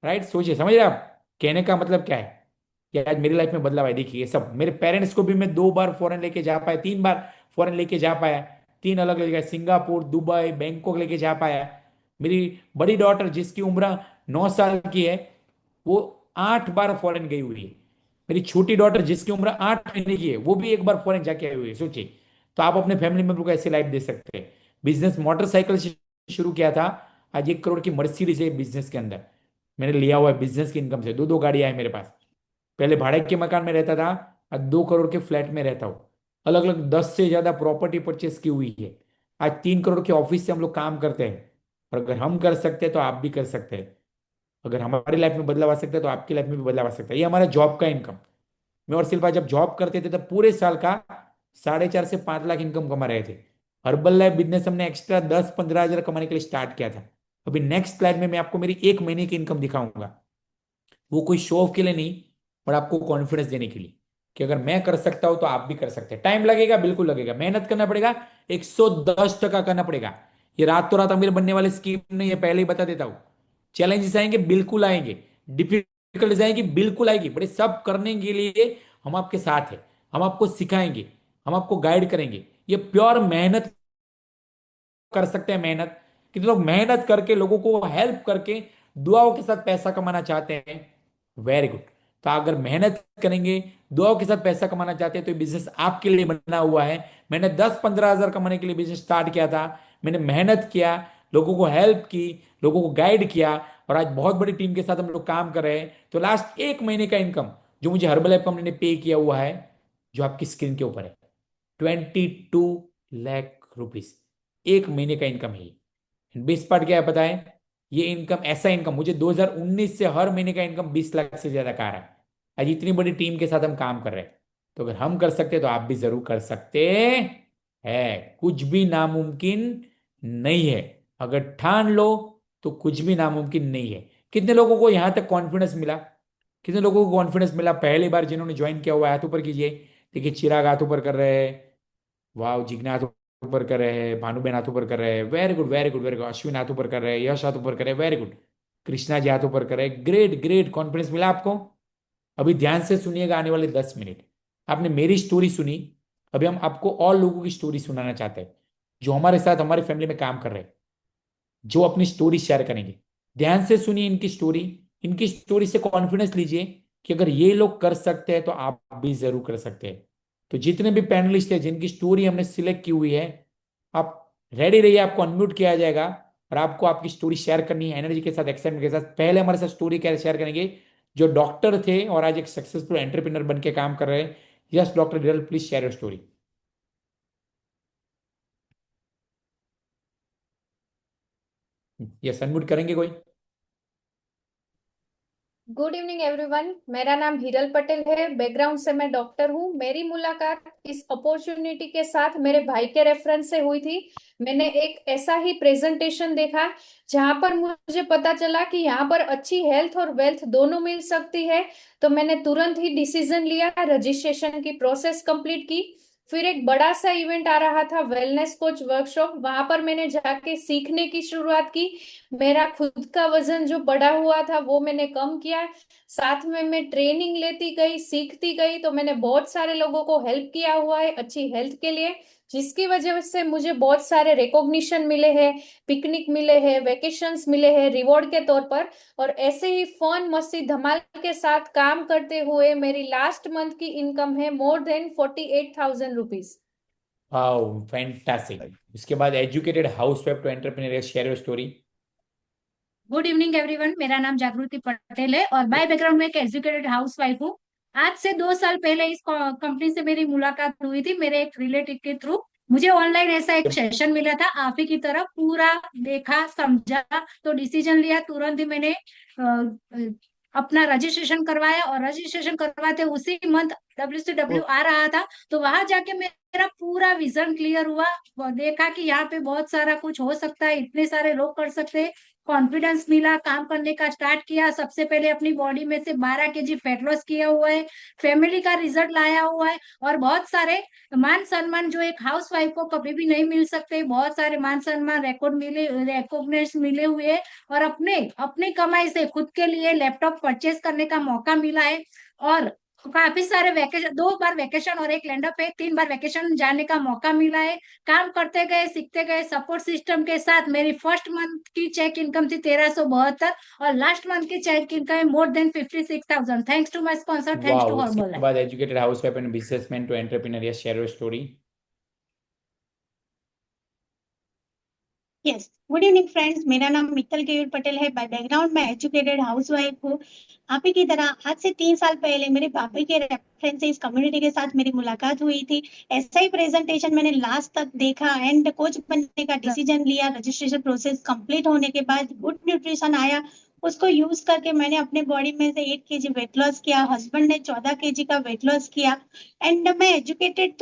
राइट? सोचिए, समझ रहे आप कहने का मतलब क्या है? कि आज मेरी लाइफ में बदलाव है। देखिए ये सब मेरे पेरेंट्स को भी मैं 2 बार फॉरेन लेके जा पाया, 3 बार फॉरेन लेके जा पाया। 3 अलग अलग जगह, सिंगापुर, दुबई, बैंकॉक लेके जा पाया। मेरी बड़ी डॉटर जिसकी उम्र 9 साल की है, वो 8 बार फॉरेन गई हुई है। मेरी छोटी डॉटर जिसकी उम्र 8 महीने की है, वो भी एक बार फॉरेन जाके आई हुई है, सोचिए। तो आप अपने फैमिली मेंबर को ऐसी लाइफ दे सकते हैं। बिजनेस मोटरसाइकिल से शुरू किया था, आज 1 करोड़ की मर्सिडीज है बिजनेस के अंदर। मैंने लिया हुआ है बिजनेस की इनकम से। 2 2 गाड़ियां है मेरे पास। पहले भाड़े के मकान में रहता था, आज 2 करोड़ के फ्लैट में रहता हूँ। अलग अलग 10 से ज्यादा प्रॉपर्टी परचेस की हुई है। आज 3 करोड़ के ऑफिस से हम लोग काम करते हैं। और अगर हम कर सकते हैं तो आप भी कर सकते हैं। अगर हमारी लाइफ में बदलाव आ सकता है तो आपकी लाइफ में भी बदलाव आ सकता है। ये हमारा जॉब का इनकम। मैं और शिल्पा जब जॉब करते थे तब पूरे साल का 4.5 से 5 लाख इनकम कमा रहे थे। हर्बल लाइफ बिजनेस हमने एक्स्ट्रा 10-15 हजार कमाने के लिए स्टार्ट किया था। अभी नेक्स्ट स्लाइड में मैं आपको मेरी 1 महीने की इनकम दिखाऊंगा। वो कोई शो ऑफ के लिए नहीं, पर आपको कॉन्फिडेंस देने के लिए कि अगर मैं कर सकता हूं तो आप भी कर सकते हैं। टाइम लगेगा, बिल्कुल लगेगा, मेहनत करना पड़ेगा, 110% करना पड़ेगा। ये रात तो रात अमीर बनने वाली स्कीम नहीं है, पहले ही बता देता हूं। चैलेंजेस आएंगे, बिल्कुल आएंगे। डिफिकल्टीज आएंगी, बिल्कुल आएगी, बट ये सब करने के लिए हम आपके साथ हैं। हम आपको सिखाएंगे, हम आपको गाइड करेंगे। ये प्योर मेहनत कर सकते हैं। मेहनत, कितने लोग मेहनत करके, लोगों को हेल्प करके, दुआओं के साथ पैसा कमाना चाहते हैं? Very good. तो अगर मेहनत करेंगे, दुआओं के साथ पैसा कमाना चाहते हैं, तो ये बिजनेस आपके लिए बना हुआ है। मैंने 10-15 हजार कमाने के लिए बिजनेस स्टार्ट किया था। मैंने मेहनत किया, लोगों को हेल्प की, लोगों को गाइड किया, और आज बहुत बड़ी टीम के साथ हम लोग काम कर रहे हैं। तो लास्ट 1 महीने का इनकम जो मुझे हर्बल लाइफ कंपनी ने पे किया हुआ है, जो आपकी स्क्रीन के ऊपर है, 22 लाख रुपीज। 1 महीने का इनकम है ये। बेस्ट पार्ट क्या है पता है? ये इनकम, ऐसा इनकम मुझे 2019 से हर महीने का इनकम 20 लाख से ज्यादा का आ रहा है। आज इतनी बड़ी टीम के साथ हम काम कर रहे हैं। तो अगर हम कर सकते हैं तो आप भी जरूर कर सकते हैं। कुछ भी नामुमकिन नहीं है। अगर ठान लो तो कुछ भी नामुमकिन नहीं है। कितने लोगों को यहाँ तक कॉन्फिडेंस मिला? कितने लोगों को कॉन्फिडेंस मिला पहली बार जिन्होंने ज्वाइन किया हुआ है? हाथ ऊपर कीजिए। देखिए, चिराग हाथ ऊपर कर रहे हैं। वाह, जिग्ना हाथ ऊपर कर रहे हैं, भानुबेन हाथ ऊपर कर रहे हैं, very good very good very good. Ashwin हाथ ऊपर कर रहे हैं, यश हाथ ऊपर कर रहे हैं, वेरी गुड। कृष्णा जी हाथ ऊपर कर रहे हैं, ग्रेट ग्रेट, कॉन्फिडेंस मिला आपको। अभी ध्यान से सुनिएगा आने वाले 10 मिनट। आपने मेरी स्टोरी सुनी, अभी हम आपको और लोगों की स्टोरी सुनाना चाहते हैं जो हमारे साथ हमारी फैमिली में काम कर रहे हैं, जो अपनी स्टोरी शेयर करेंगे। ध्यान से सुनिए इनकी स्टोरी। इनकी स्टोरी से कॉन्फिडेंस लीजिए कि अगर ये लोग कर सकते हैं तो आप भी जरूर कर सकते हैं। तो जितने भी पैनलिस्ट हैं जिनकी स्टोरी हमने सिलेक्ट की हुई है, आप रेडी रहिए, आपको अनम्यूट किया जाएगा और आपको आपकी स्टोरी शेयर करनी है एनर्जी के साथ, एक्साइटमेंट के साथ। पहले हमारे साथ स्टोरी क्या शेयर करेंगे, जो डॉक्टर थे और आज एक सक्सेसफुल एंटरप्रेन्योर बन के काम कर रहे हैं। Yes doctor Diral, please share your story. Yes, unmute करेंगे कोई? Good evening everyone. मेरा नाम हिरल पटेल है। बैकग्राउंड से मैं डॉक्टर हूँ। मेरी मुलाकात इस अपॉर्चुनिटी के साथ मेरे भाई के रेफरेंस से हुई थी। मैंने एक ऐसा ही प्रेजेंटेशन देखा जहां पर मुझे पता चला कि यहाँ पर अच्छी हेल्थ और वेल्थ दोनों मिल सकती है। तो मैंने तुरंत ही डिसीजन लिया, रजिस्ट्रेशन की प्रोसेस कंप्लीट की। फिर एक बड़ा सा इवेंट आ रहा था, वेलनेस कोच वर्कशॉप। वहां पर मैंने जाके सीखने की शुरुआत की। मेरा खुद का वजन जो बढ़ा हुआ था वो मैंने कम किया। साथ में मैं ट्रेनिंग लेती गई, सीखती गई। तो मैंने बहुत सारे लोगों को हेल्प किया हुआ है अच्छी हेल्थ के लिए, जिसकी वजह से मुझे बहुत सारे रिकॉग्निशन मिले हैं, पिकनिक मिले हैं, वेकेशंस मिले हैं रिवॉर्ड के तौर पर। और ऐसे ही फन मस्ती धमाल के साथ काम करते हुए मेरी लास्ट मंथ की इनकम है more than 48,000 rupees. Wow, fantastic. इसके बाद educated house wife to entrepreneur, share your story. Good evening everyone. मेरा नाम जागृति पटेल है और बाय बैकग्राउंड में एक एजुकेटेड हाउसवाइफ हूँ। आज से 2 साल पहले इस कंपनी से मेरी मुलाकात हुई थी, मेरे एक रिलेटिव के थ्रू। मुझे ऑनलाइन ऐसा एक सेशन मिला था, आप ही की तरह पूरा देखा समझा तो डिसीजन लिया। तुरंत ही मैंने अपना रजिस्ट्रेशन करवाया और रजिस्ट्रेशन करवाते उसी मंथ WCW आ रहा था। तो वहां जाके मेरा पूरा विजन क्लियर हुआ। वो देखा कि यहाँ पे बहुत सारा कुछ हो सकता है, इतने सारे लोग कर सकते हैं। कॉन्फिडेंस मिला, काम करने का स्टार्ट किया। सबसे पहले अपनी बॉडी में से 12 kg फैट लॉस किया हुआ है, फैमिली का रिजल्ट लाया हुआ है और बहुत सारे मान सम्मान जो एक हाउस वाइफ को कभी भी नहीं मिल सकते। बहुत सारे मान सम्मान रिकॉग्निशन मिले हुए हैं और अपने अपनी कमाई से खुद के लिए लैपटॉप परचेज करने का मौका मिला है। और काफी सारे वेकेशन, 2 बार वेकेशन और एक लैंड अप है, 3 बार वेकेशन जाने का मौका मिला है। काम करते गए, सीखते गए, सपोर्ट सिस्टम के साथ मेरी फर्स्ट मंथ की चेक इनकम थी 1372 और लास्ट मंथ की चेक इनकम है more than 56,000। Thanks to my sponsor, thanks to wow, herbal उसके लाइफ। बाद educated house wife and businessman to entrepreneur, yeah share your story. Yes, good evening friends. मेरा नाम मित्तल केयूर पटेल है। By background मैं educated housewife हूँ। आप ही की तरह आज से 3 साल पहले मेरे भाभी के रेफरेंस से इस कम्युनिटी के साथ मेरी मुलाकात हुई थी। ऐसा ही प्रेजेंटेशन मैंने लास्ट तक देखा एंड कोच बनने का डिसीजन लिया। रजिस्ट्रेशन प्रोसेस कंप्लीट होने के बाद गुड न्यूट्रिशन आया, उसको यूज करके मैंने अपने बॉडी में से 8 kg वेट लॉस किया। हस्बैंड ने 14 kg का वेट लॉस किया। एंड मैं एजुकेटेड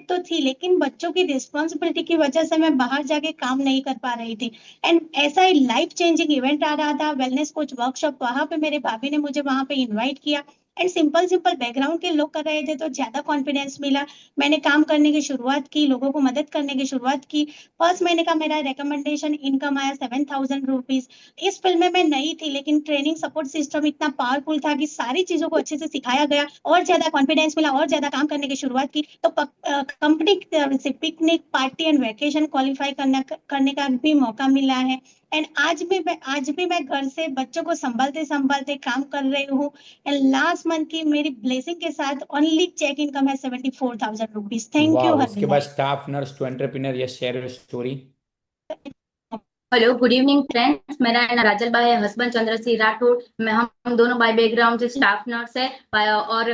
तो थी, लेकिन बच्चों की रिस्पॉन्सिबिलिटी की वजह से मैं बाहर जाके काम नहीं कर पा रही थी। एंड ऐसा ही लाइफ चेंजिंग इवेंट आ रहा था, वेलनेस कोच वर्कशॉप। वहां पे मेरे भाभी ने मुझे वहां पे इनवाइट किया एंड सिंपल सिंपल बैकग्राउंड के लोग कर रहे थे तो ज्यादा कॉन्फिडेंस मिला। मैंने काम करने की शुरुआत की, लोगों को मदद करने की शुरुआत की। फर्स्ट महीने का मेरा रिकमेंडेशन इनकम आया 7,000 रुपीज। इस फील्ड में मैं नई थी, लेकिन ट्रेनिंग सपोर्ट सिस्टम इतना पावरफुल था कि सारी चीजों को अच्छे से सिखाया गया और ज्यादा कॉन्फिडेंस मिला और ज्यादा काम करने की शुरुआत की। तो कंपनी से picnic party and vacation qualify करने का भी मौका मिला है। एंड आज भी मैं घर से बच्चों को संभालते संभालते काम कर रही हूँ। एंड लास्ट मंथ की मेरी ब्लेसिंग के साथ ओनली चेक इनकम है 74,000 रुपीज। थैंक यू वाओ, उसके बाद Harvinder. Staff nurse to entrepreneur, yeah share your story. Hello, good evening friends. मेरा नाम राजल भाई है, हस्बैंड चंद्र सिंह राठौड़। मैं हम दोनों बाय बैकग्राउंड से स्टाफ नर्स है। और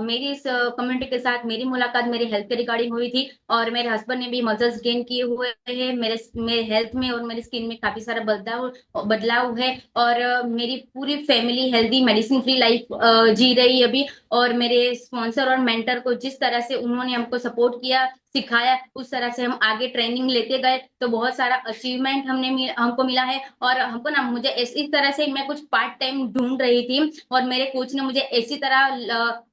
मेरी इस कम्युनिटी के साथ मेरी मुलाकात मेरी हेल्थ के रिगार्डिंग हुई थी और मेरे हस्बैंड ने भी मसल्स गेन किए हुए हैं। मेरे हेल्थ में और मेरी स्किन में काफी सारा बदलाव बदलाव है और मेरी पूरी family healthy medicine free life जी रही है अभी। और मेरे स्पॉन्सर और मेंटर को जिस तरह से उन्होंने हमको सपोर्ट किया, सिखाया उस तरह से हम आगे ट्रेनिंग लेते गए, तो बहुत सारा अचीवमेंट हमको मिला है। और हमको ना मुझे इस तरह से मैं कुछ पार्ट टाइम ढूंढ रही थी और मेरे कोच ने मुझे ऐसी तरह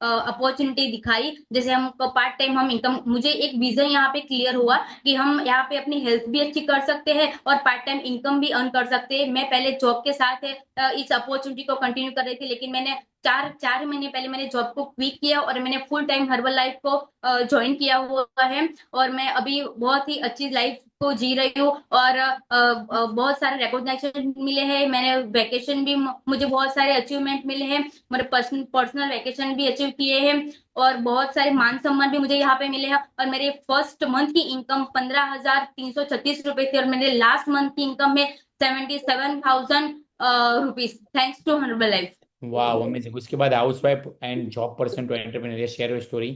अपॉर्चुनिटी दिखाई, जैसे हमको पार्ट टाइम हम इनकम, मुझे एक विजन यहाँ पे क्लियर हुआ कि हम यहाँ पे अपनी हेल्थ भी अच्छी कर सकते हैं और पार्ट टाइम इनकम भी अर्न कर सकते हैं। मैं पहले जॉब के साथ इस अपॉर्चुनिटी को कंटिन्यू कर रही थी, लेकिन मैंने चार महीने पहले मैंने जॉब को क्विट किया और मैंने फुल टाइम हर्बल लाइफ को ज्वाइन किया हुआ है। और मैं अभी बहुत ही अच्छी लाइफ को जी रही हूँ और बहुत सारे रिकॉग्निशन मिले हैं। मैंने वेकेशन भी, मुझे बहुत सारे अचीवमेंट मिले हैं, मेरे पर्सनल वेकेशन भी अचीव किए हैं और बहुत सारे मान सम्मान भी मुझे यहाँ पे मिले हैं। और मेरे फर्स्ट मंथ की इनकम 15,336 रुपए थी और मेरे लास्ट मंथ की इनकम है 77,000 rupees, thanks to Herbalife. वाह, अमेजिंग। उसके बाद house wife and job person to entrepreneur, share your story.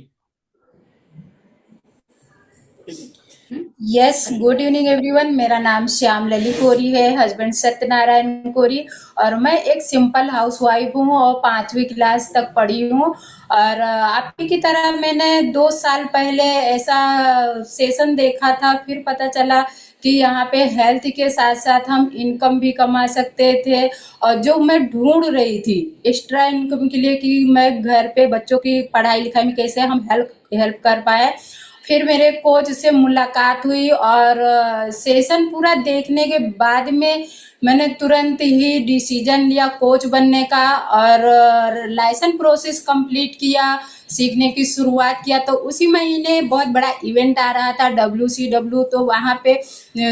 Yes, good evening everyone. मेरा नाम श्याम लली कोरी है, हस्बैंड सत्यनारायण कोरी, और मैं एक सिंपल हाउस वाइफ हूँ और 5वीं क्लास तक पढ़ी हूँ। और आपकी की तरह मैंने 2 साल पहले ऐसा सेशन देखा था, फिर पता चला कि यहाँ पे हेल्थ के साथ साथ हम इनकम भी कमा सकते थे। और जो मैं ढूंढ रही थी एक्स्ट्रा इनकम के लिए कि मैं घर पे बच्चों की पढ़ाई लिखाई में कैसे हम हेल्प कर पाए, फिर मेरे कोच से मुलाकात हुई और सेशन पूरा देखने के बाद में मैंने तुरंत ही डिसीजन लिया कोच बनने का और लाइसेंस प्रोसेस कंप्लीट किया, सीखने की शुरुआत किया। तो उसी महीने बहुत बड़ा इवेंट आ रहा था WCW, तो वहाँ पे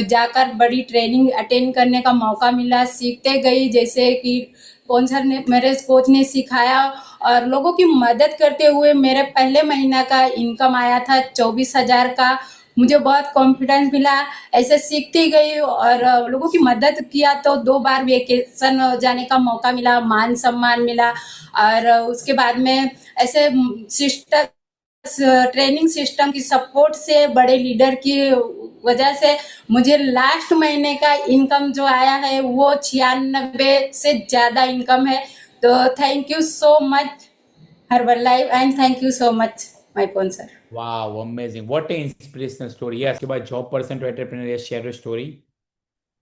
जाकर बड़ी ट्रेनिंग अटेंड करने का मौका मिला। सीखते गई, जैसे कि स्पॉन्सर ने, मेरे कोच ने सिखाया और लोगों की मदद करते हुए मेरे पहले महीना का इनकम आया था 24,000 का। मुझे बहुत कॉन्फिडेंस मिला, ऐसे सीखती गई और लोगों की मदद किया तो 2 बार वेकेशन जाने का मौका मिला, मान सम्मान मिला। और उसके बाद में ऐसे सिस्टर ट्रेनिंग सिस्टम की सपोर्ट से, बड़े लीडर की वजह से मुझे लास्ट महीने का इनकम जो आया है वो 96 से ज़्यादा इनकम है। तो thank you so much Herbalife and thank you so much my sponsor. वाह, amazing, what a inspirational story. Yes, उसके बाद job person to entrepreneur, share your story.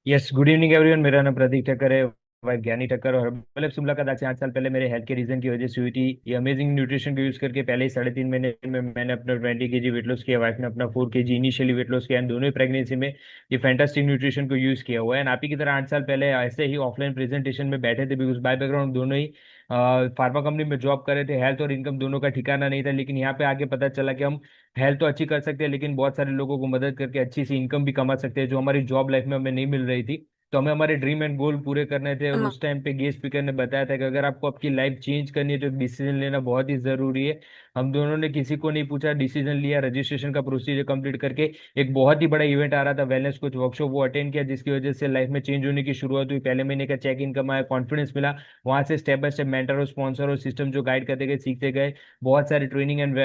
Yes, good evening everyone. मेरा नाम प्रदीप ठक्कर है, wife ज्ञानी ठक्कर। और मतलब से मुलाकात आज से 8 साल पहले मेरे हेल्थ के रीजन की वजह से हुई थी। ये अमेजिंग न्यूट्रिशन को यूज करके पहले ही 3.5 महीने में मैंने अपना 20 kg वेट लॉस किया, वाइफ ने अपना 4 kg इनिशियली वेट लॉस किया, एंड दोनों ही प्रेगनेंसी में ये फैंटास्टिक न्यूट्रिशन को यूज किया हुआ है। एंड आप ही की तरह 8 साल पहले ऐसे ही ऑफलाइन प्रेजेंटेशन में बैठे थे, बिकॉज बाय बैकग्राउंड दोनों ही फार्मा कंपनी में जॉब कर रहे थे। हेल्थ और इनकम दोनों का ठिकाना नहीं था, लेकिन यहाँ पे आके पता चला कि हम हेल्थ तो अच्छी कर सकते हैं, लेकिन बहुत सारे लोगों को मदद करके अच्छी सी इनकम भी कमा सकते हैं, जो हमारी जॉब लाइफ में हमें नहीं मिल रही थी। तो हमें हमारे ड्रीम एंड गोल पूरे करने थे। और उस टाइम पे गेस्ट स्पीकर ने बताया था कि अगर आपको आपकी लाइफ चेंज करनी है तो डिसीजन लेना बहुत ही जरूरी है। हम दोनों ने किसी को नहीं पूछा, डिसीजन लिया, रजिस्ट्रेशन का प्रोसीजर कंप्लीट करके एक बहुत ही बड़ा इवेंट आ रहा था वेलनेस कोच वर्कशॉप, वो अटेंड किया, जिसकी वजह से लाइफ में चेंज होने की शुरुआत हुई। पहले महीने का चेक इनकम आया, कॉन्फिडेंस मिला, वहां से स्टेप बाय स्टेप मेंटर और स्पॉन्सर और सिस्टम जो गाइड करते गए, सीखते गए, बहुत सारे ट्रेनिंग एंड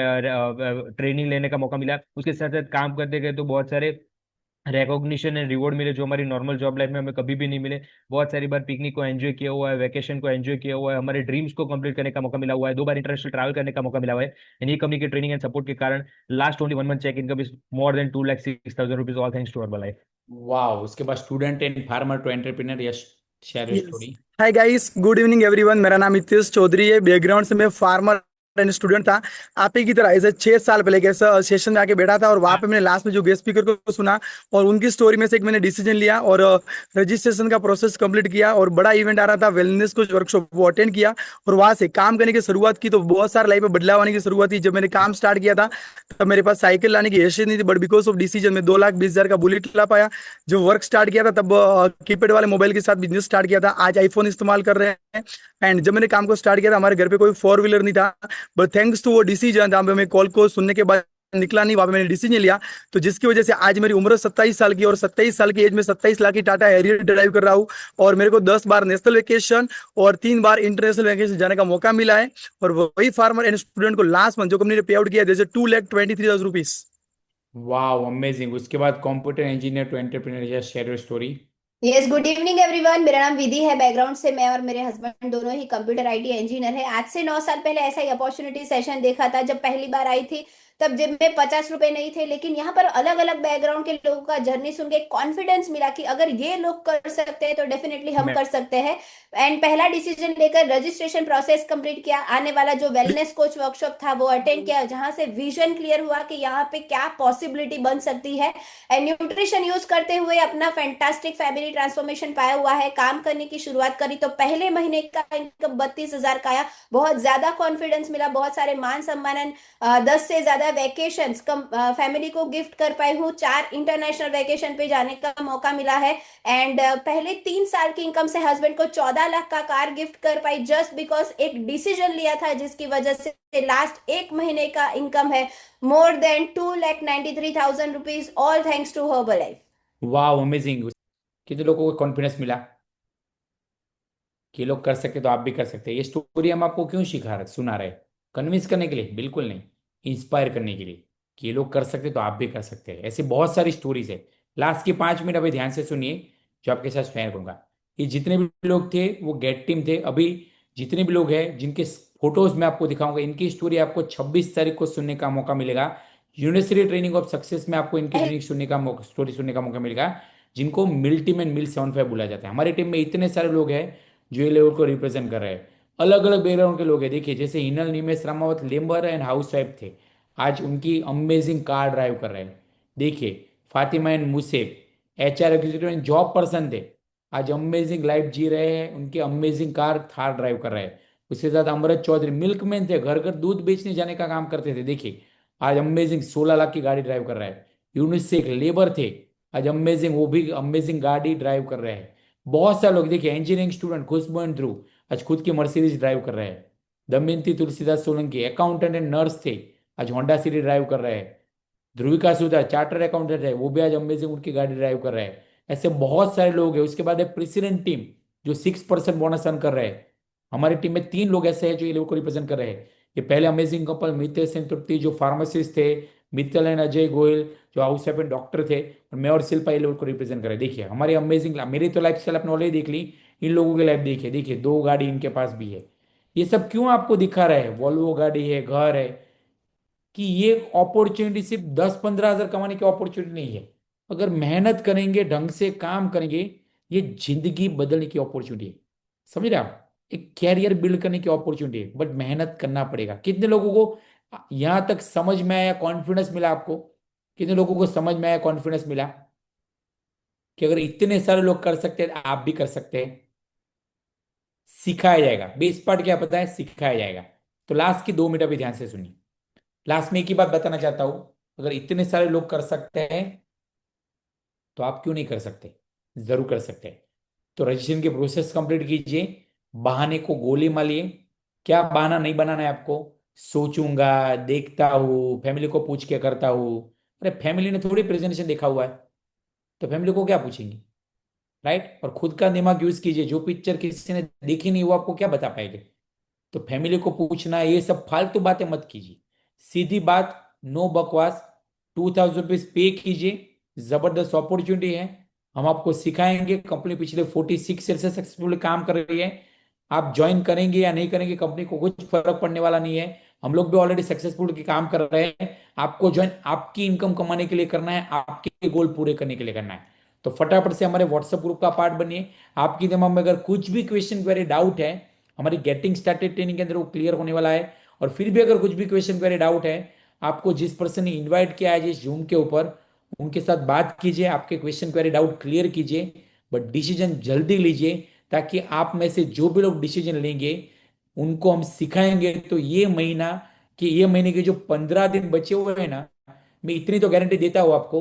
ट्रेनिंग लेने का मौका मिला। उसके साथ साथ काम करते गए तो बहुत सारे रिकॉग्निशन एंड रिवॉर्ड मिले, जो हमारी नॉर्मल जॉब लाइफ में हमें कभी भी नहीं मिले। बहुत सारी बार पिकनिक को एंजॉय किया हुआ है, वैकेशन को एंजॉय किया हुआ है, हमारे ड्रीम्स को कंप्लीट करने का मौका मिला हुआ है, 2 बार इंटरनेशनल ट्रैवल करने का मौका मिला हुआ है। एंड ये कंपनी के ट्रेनिंग एंड सपोर्ट के कारण last only 1 month check income is more than 2,06,000 rupees, all thanks to Herbalife. वाह, उसके बाद student and farmer to entrepreneur, yes, share your yes, story. Hi guys, good evening everyone. मेरा नाम हितेश चौधरी है, background से मैं फार्मर एंड स्टूडेंट था। आप ही की तरह ऐसे 6 साल पहले कैसे सेशन में आके बैठा था और वहां पे मैंने लास्ट में जो गेस्ट स्पीकर को सुना और उनकी स्टोरी में से एक मैंने डिसीजन लिया और रजिस्ट्रेशन का प्रोसेस कंप्लीट किया और बड़ा इवेंट आ रहा था वेलनेस कोच वर्कशॉप, वो अटेंड किया और वहां से काम करने की शुरुआत की। तो बहुत सारे लाइफ में बदलाव आने की शुरुआत थी। जब मैंने काम स्टार्ट किया था तब मेरे पास साइकिल लाने की हैसियत नहीं थी, बट बिकॉज ऑफ डिसीजन में 2,20,000 का बुलेट ला पाया। जो वर्क स्टार्ट किया था तब कीपैड वाले मोबाइल के साथ बिजनेस स्टार्ट किया था, आज आईफोन इस्तेमाल कर रहे हैं। एंड जब मैंने काम को स्टार्ट किया था हमारे घर पे कोई 4 व्हीलर नहीं था, बट थैंक्स टू वो डिसीजन जहाँ पे मैं कॉल को सुनने के बाद निकला नहीं, वहां पे मैंने डिसीजन लिया। तो जिसकी वजह से आज मेरी उम्र 27 साल की और 27 साल की एज में 27 लाख की टाटा हैरियर ड्राइव कर रहा हूँ और मेरे को 10 बार नेशनल वेकेशन और 3 बार इंटरनेशनल वेकेशन जाने का मौका मिला है। और वही फार्मर एंड स्टूडेंट को लास्ट मंथ जो कंपनी ने पे आउट किया जैसे 2,23,000 रुपीज। वाह, अमेजिंग। उसके बाद computer engineer to entrepreneur, yes, share your story. Yes, good evening everyone. मेरा नाम विधि है, बैकग्राउंड से मैं और मेरे हस्बैंड दोनों ही कंप्यूटर आईटी इंजीनियर है। आज से 9 साल पहले ऐसा ही अपॉर्चुनिटी सेशन देखा था। जब पहली बार आई थी तब जेब में 50 रुपए नहीं थे, लेकिन यहाँ पर अलग अलग बैकग्राउंड के लोगों का जर्नी सुन के कॉन्फिडेंस मिला कि अगर ये लोग कर सकते हैं तो डेफिनेटली हम मैं कर सकते हैं। एंड पहला डिसीजन लेकर रजिस्ट्रेशन प्रोसेस कंप्लीट किया, आने वाला जो वेलनेस कोच वर्कशॉप था वो अटेंड किया, जहां से विजन क्लियर हुआ कि यहाँ पे क्या पॉसिबिलिटी बन सकती है। एंड न्यूट्रिशन यूज करते हुए अपना फैंटास्टिक फैमिली ट्रांसफॉर्मेशन पाया हुआ है। काम करने की शुरुआत करी तो पहले महीने का इनकम 32,000 का आया। बहुत ज्यादा कॉन्फिडेंस मिला, बहुत सारे मान सम्मान, 10 से ज्यादा वेकेशंस कम फैमिली को गिफ्ट कर पाई हूँ। 4 इंटरनेशनल वेकेशन पे जाने का मौका मिला है। एंड पहले 3 साल की इनकम से हस्बैंड को 14 लाख का कार गिफ्ट कर पाई, जस्ट बिकॉज एक डिसीजन लिया था, जिसकी वजह से लास्ट 1 महीने का इनकम है more than 2,93,000 rupees, all thanks to Herbalife. वाह, अमेजिंग। कितने लोगों को कॉन्फिडेंस मिला कि ये लोग कर सकते तो आप भी कर सकते हैं। ये स्टोरी हम आपको क्यों सुना रहे? कन्विंस करने के लिए? बिल्कुल नहीं, इंस्पायर करने के लिए कि ये लोग कर सकते तो आप भी कर सकते हैं। ऐसी बहुत सारी स्टोरीज है। लास्ट के 5 मिनट अभी ध्यान से सुनिए जो आपके साथ शेयर करूंगा। ये जितने भी लोग थे वो गेट टीम थे। अभी जितने भी लोग हैं जिनके फोटोज मैं आपको दिखाऊंगा, इनकी स्टोरी आपको 26 तारीख को सुनने का मौका मिलेगा। यूनिवर्सिटी ट्रेनिंग ऑफ सक्सेस में आपको इनकी ट्रेनिंग सुनने का मौका, स्टोरी सुनने का मौका मिलेगा, जिनको मिल टीम एंड मिल 75 बुला जाता है। हमारी टीम में इतने सारे लोग हैं जो ये लेवल को रिप्रेजेंट कर रहे हैं। अलग अलग बैकग्राउंड के लोग हैं। देखिए, जैसे Hinal Nimesh Ramawat labour and housewife थे, आज उनकी अमेजिंग कार ड्राइव कर रहे हैं। देखिए, Fatima and Museb HR executive and job person थे, आज अमेजिंग लाइफ जी रहे हैं। उनके अमेजिंग कार थार ड्राइव कर रहे हैं। उसके साथ अमृत चौधरी मिल्कमैन थे, घर घर दूध बेचने जाने का काम करते थे। देखिए, आज अमेजिंग 16 लाख की गाड़ी ड्राइव कर रहा है। यूनिस शेख लेबर थे, आज अमेजिंग, वो भी अमेजिंग गाड़ी ड्राइव कर रहे हैं। बहुत सारे लोग देखिए, इंजीनियरिंग स्टूडेंट खुशबू एंड ध्रुव आज खुद की मर्सिडीज ड्राइव कर रहे हैं। Damayanti Tulsidas Solanki accountant and nurse थे, आज होंडा सिटी ड्राइव कर रहे हैं। ध्रुविका सुधा चार्टर्ड अकाउंटेंट है, वो भी आज अमेजिंग उनकी गाड़ी ड्राइव कर रहे हैं। ऐसे बहुत सारे लोग हैं। उसके बाद है प्रेसिडेंट टीम जो 6% बोनस अर्न कर रहे हैं। हमारी टीम में 3 लोग ऐसे हैं जो ये लोग को रिप्रेजेंट कर रहे हैं। ये पहले अमेजिंग कपल मितेश एंड तृप्ति जो फार्मासिस्ट थे, मित्तल एंड अजय गोयल जो हाउस वाइफ एंड डॉक्टर थे, और मैं और शिल्पा ये लोग को रिप्रेजेंट कर रहे हैं। देखिए, हमारी अमेजिंग, मेरी तो लाइफ स्टाइल आपने ऑलरेडी देख ली, इन लोगों की लाइफ देखिए। देखिए, 2 गाड़ी इनके पास भी है। ये सब क्यों आपको दिखा रहे हैं? वॉल्वो गाड़ी है, घर है, कि ये अपॉर्चुनिटी सिर्फ 10-15 हज़ार कमाने की अपॉर्चुनिटी नहीं है। अगर मेहनत करेंगे, ढंग से काम करेंगे, ये जिंदगी बदलने की अपॉर्चुनिटी है। समझ रहे आप? एक कैरियर बिल्ड करने की अपॉर्चुनिटी है, बट मेहनत करना पड़ेगा। कितने लोगों को यहां तक समझ में आया, कॉन्फिडेंस मिला आपको? कितने लोगों को समझ में आया, कॉन्फिडेंस मिला कि अगर इतने सारे लोग कर सकते हैं आप भी कर सकते हैं? सिखाया जाएगा। बेस पार्ट क्या पता है? सिखाया जाएगा। तो लास्ट की 2 मिनट अभी ध्यान से सुनिए। लास्ट में एक ही बात बताना चाहता हूं, अगर इतने सारे लोग कर सकते हैं तो आप क्यों नहीं कर सकते? जरूर कर सकते हैं। तो रजिस्ट्रेशन की प्रोसेस कंप्लीट कीजिए। बहाने को गोली मारिए। क्या बहाना नहीं बनाना है आपको? सोचूंगा, देखता हूँ, फैमिली को पूछ के करता हूँ। अरे फैमिली ने थोड़ी प्रेजेंटेशन देखा हुआ है, तो फैमिली को क्या पूछेंगे? राइट? और खुद का दिमाग यूज कीजिए। जो पिक्चर किसी ने देखी नहीं वो आपको क्या बता पाएंगे? तो फैमिली को पूछना, ये सब फालतू बातें मत कीजिए। सीधी बात, नो बकवास। 2,000 रुपीज पे कीजिए। जबरदस्त अपॉर्चुनिटी है। हम आपको सिखाएंगे। कंपनी पिछले 46 ईयर से सक्सेसफुली काम कर रही है। आप ज्वाइन करेंगे या नहीं करेंगे, कंपनी को कुछ फर्क पड़ने वाला नहीं है। हम लोग भी ऑलरेडी सक्सेसफुल काम कर रहे हैं। आपको ज्वाइन आपकी इनकम कमाने के लिए करना है, आपके गोल पूरे करने के लिए करना है। तो फटाफट से हमारे व्हाट्सएप ग्रुप का पार्ट बनिए। आपकी दिमाग में अगर कुछ भी क्वेश्चन क्वेरी डाउट है, हमारी गेटिंग स्टार्टेड ट्रेनिंग के अंदर वो क्लियर होने वाला है। और फिर भी अगर कुछ भी क्वेश्चन क्वेरी डाउट है, आपको जिस पर्सन ने इन्वाइट किया है जिस जूम के ऊपर, उनके साथ बात कीजिए, आपके क्वेश्चन क्वेरी डाउट क्लियर कीजिए। बट डिसीजन जल्दी लीजिए, ताकि आप में से जो भी लोग डिसीजन लेंगे उनको हम सिखाएंगे। तो ये महीने के जो 15 दिन बचे हुए हैं ना, मैं इतनी तो गारंटी देता हूँ आपको,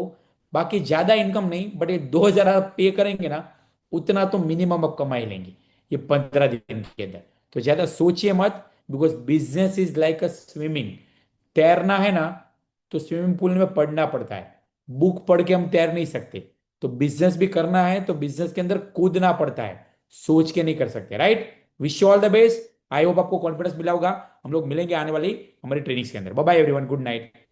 बाकी ज्यादा इनकम नहीं, बट ये 2,000 आप पे करेंगे ना, उतना तो मिनिमम आप कमा ही लेंगे ये 15 दिन के अंदर। तो ज्यादा सोचिए मत, because business is like a swimming. तैरना है ना, तो स्विमिंग पूल में पढ़ना पड़ता है। बुक पढ़ के हम तैर नहीं सकते। तो बिजनेस भी करना है तो बिजनेस के अंदर कूदना पड़ता है, सोच के नहीं कर सकते। Right? Wish you all the best. I hope आपको कॉन्फिडेंस मिला होगा। हम लोग मिलेंगे आने वाली हमारी ट्रेनिंग्स के अंदर। Bye bye everyone, good night.